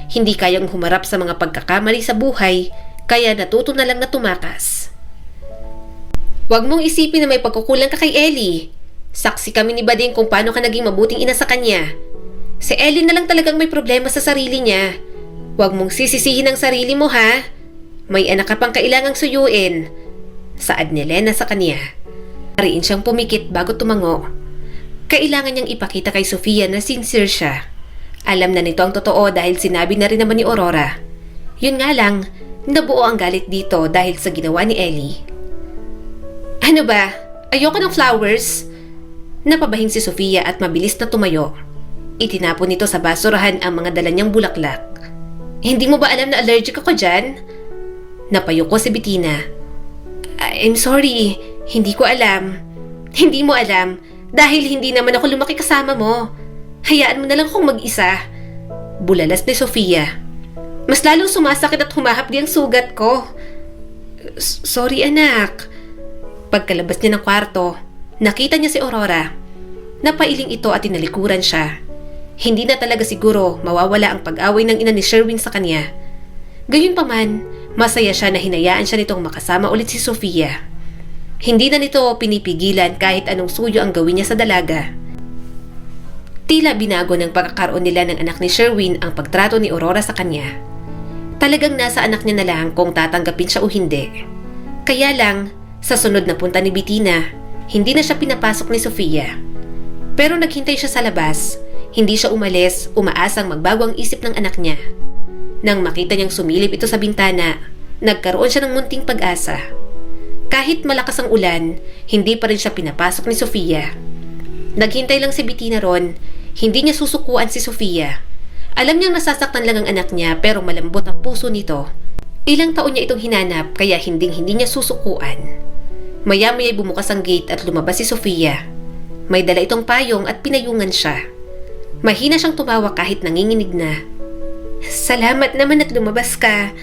Hindi kayang humarap sa mga pagkakamali sa buhay, kaya natuto na lang na tumakas. Huwag mong isipin na may pagkukulang ka kay Ellie. Saksi kami ni Bading kung paano ka naging mabuting ina sa kanya. Si Ellie na lang talagang may problema sa sarili niya. Huwag mong sisisihin ang sarili mo, ha? May anak ka pang kailangang suyuin. Saad ni Lena sa kanya. Nariin siyang pumikit bago tumango. Kailangan niyang ipakita kay Sofia na sincere siya. Alam na nito ang totoo dahil sinabi na rin naman ni Aurora. Yun nga lang, nabuo ang galit dito dahil sa ginawa ni Ellie. Ano ba? Ayoko ng flowers? Napabahing si Sofia at mabilis na tumayo. Itinapon nito sa basurahan ang mga dala niyang bulaklak. Hindi mo ba alam na allergic ako dyan? Napayuko si Bettina. I'm sorry, hindi ko alam. Hindi mo alam dahil hindi naman ako lumaki kasama mo. Hayaan mo na lang akong mag-isa. Bulalas ni Sofia. Mas lalong sumasakit at humahapdi ang sugat ko. Sorry anak. Pagkalabas niya ng kwarto, nakita niya si Aurora. Napailing ito at tinalikuran siya. Hindi na talaga siguro mawawala ang pag-away ng ina ni Sherwin sa kanya. Gayunpaman, masaya siya na hinayaan siya nitong makasama ulit si Sofia. Hindi na nito pinipigilan kahit anong suyo ang gawin niya sa dalaga. Tila binago ng pagkakaroon nila ng anak ni Sherwin ang pagtrato ni Aurora sa kanya. Talagang nasa anak niya na lang kung tatanggapin siya o hindi. Kaya lang, sa sunod na punta ni Bettina, hindi na siya pinapasok ni Sofia. Pero naghintay siya sa labas, hindi siya umalis, umaasang magbago ang isip ng anak niya. Nang makita niyang sumilip ito sa bintana, nagkaroon siya ng munting pag-asa. Kahit malakas ang ulan, hindi pa rin siya pinapasok ni Sofia. Naghintay lang si Bettina ron, hindi niya susukuan si Sofia. Alam niyang nasasaktan lang ang anak niya pero malambot ang puso nito. Ilang taon niya itong hinanap kaya hindi niya susukuan. Maya-maya'y bumukas ang gate at lumabas si Sofia. May dala itong payong at pinayungan siya. Mahina siyang tumawa kahit nanginginig na. Salamat naman at lumabas ka.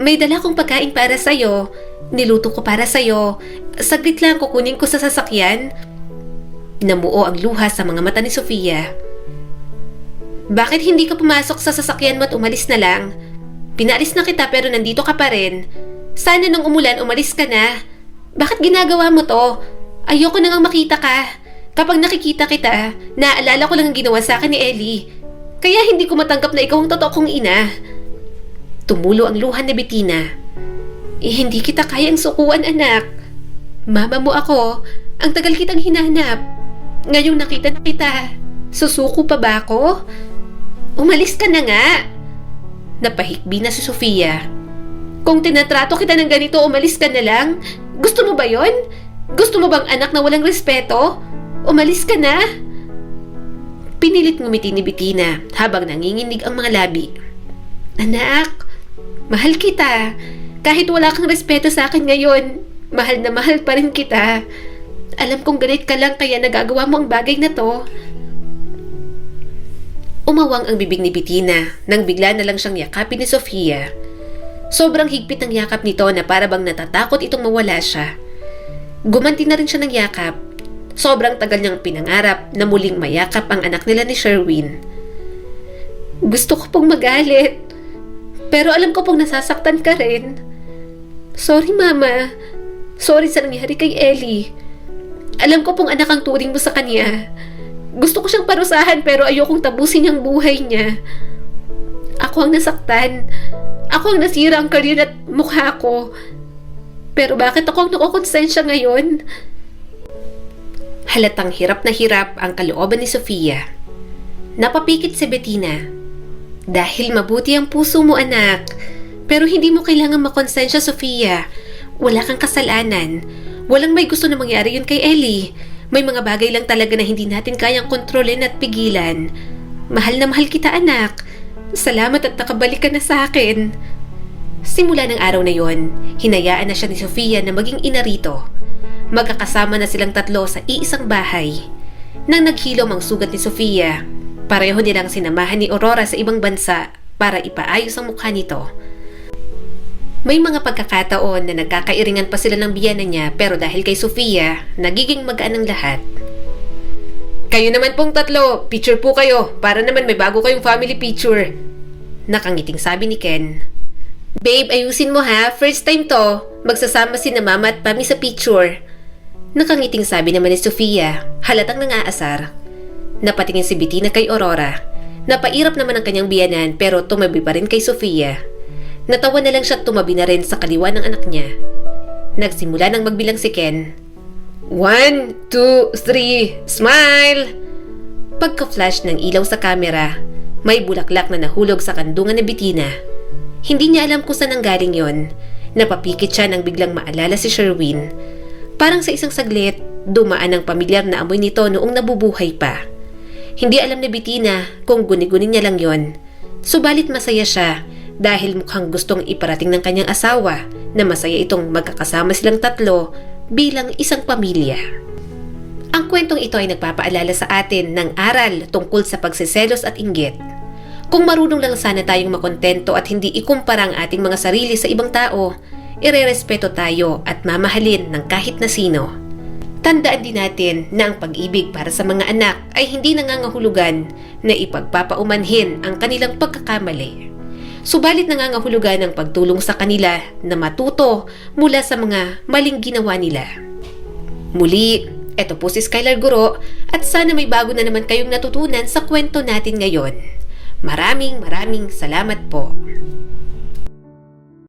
May dala kong pagkain para sa'yo. Niluto ko para sa'yo. Saglit lang kukunin ko sa sasakyan. Namuo ang luha sa mga mata ni Sofia. Bakit hindi ka pumasok sa sasakyan mo at umalis na lang? Pinaalis na kita pero nandito ka pa rin. Sana nung umulan umalis ka na. Bakit ginagawa mo to? Ayoko na nga makita ka. Kapag nakikita kita, naaalala ko lang ang ginawa sa akin ni Ellie. Kaya hindi ko matanggap na ikaw ang totoo kong ina. Tumulo ang luha ni Bettina. Hindi kita kayang sukuan, anak. Mama mo ako. Ang tagal kitang hinanap. Ngayong nakita na kita. Susuko pa ba ako? Umalis ka na nga. Napahikbi na si Sofia. Kung tinatrato kita ng ganito, umalis ka na lang. Gusto mo ba yon? Gusto mo bang anak na walang respeto? Umalis ka na. Pinilit ngumiti ni Bettina habang nanginginig ang mga labi. Anak, mahal kita. Kahit wala kang respeto sa akin ngayon, mahal na mahal pa rin kita. Alam kong galit ka lang kaya nagagawa mo ang bagay na to. Umawang ang bibig ni Bettina nang bigla na lang siyang yakapin ni Sofia. Sobrang higpit ng yakap nito na para bang natatakot itong mawala siya. Gumanti na rin siya ng yakap. Sobrang tagal niyang pinangarap na muling mayakap ang anak nila ni Sherwin. Gusto ko pong magalit, pero alam ko pong nasasaktan ka rin. Sorry, Mama. Sorry sa nangyari kay Ellie. Alam ko pong anak ang turing mo sa kanya. Gusto ko siyang parusahan pero ayokong tapusin ang buhay niya. Ako ang nasaktan. Ako ang nasira ang career at mukha ko. Pero bakit ako ang nakukonsensya ngayon? Halatang hirap na hirap ang kalooban ni Sofia. Napapikit si Bettina. Dahil mabuti ang puso mo, anak. Pero hindi mo kailangan makonsensya, Sofia. Wala kang kasalanan. Walang may gusto na mangyari yun kay Ellie. May mga bagay lang talaga na hindi natin kayang kontrolin at pigilan. Mahal na mahal kita, anak. Salamat at nakabalik ka na sa akin. Simula ng araw na yon, hinayaan na siya ni Sofia na maging ina rito. Magkakasama na silang tatlo sa iisang bahay. Nang naghilom ang sugat ni Sofia, pareho nilang sinamahan ni Aurora sa ibang bansa para ipaayos ang mukha nito. May mga pagkakataon na nagkakairingan pa sila ng biyana niya pero dahil kay Sofia, nagiging magaan ang lahat. Kayo naman pong tatlo, picture po kayo para naman may bago kayong family picture. Nakangiting sabi ni Ken. Babe, ayusin mo ha, first time to. Magsasama si na mama at mami sa picture. Nakangiting sabi naman ni Sofia, halatang nangaasar. Napatingin si Bettina kay Aurora. Napairap naman ang kanyang biyanan pero tumabi pa rin kay Sofia. Natawa na lang siya at tumabi na rin sa kaliwa ng anak niya. Nagsimula nang magbilang si Ken. 1, 2, 3, smile! Pagka-flash ng ilaw sa kamera, may bulaklak na nahulog sa kandungan ni Bettina. Hindi niya alam kung saan nanggaling yon. Napapikit siya nang biglang maalala si Sherwin. Parang sa isang saglit, dumaan ang pamilyar na amoy nito noong nabubuhay pa. Hindi alam ni Bettina kung guni-guni niya lang yon. Subalit masaya siya dahil mukhang gustong iparating ng kanyang asawa na masaya itong magkakasama silang tatlo bilang isang pamilya. Ang kwentong ito ay nagpapaalala sa atin ng aral tungkol sa pagseselos at inggit. Kung marunong lang sana tayong makontento at hindi ikumpara ang ating mga sarili sa ibang tao, irerespeto tayo at mamahalin ng kahit na sino. Tandaan din natin na ang pag-ibig para sa mga anak ay hindi nangangahulugan na ipagpapaumanhin ang kanilang pagkakamali. Subalit nangangahulugan ng pagtulong sa kanila na matuto mula sa mga maling ginawa nila. Muli, eto po si Skylar Guro at sana may bago na naman kayong natutunan sa kwento natin ngayon. Maraming salamat po.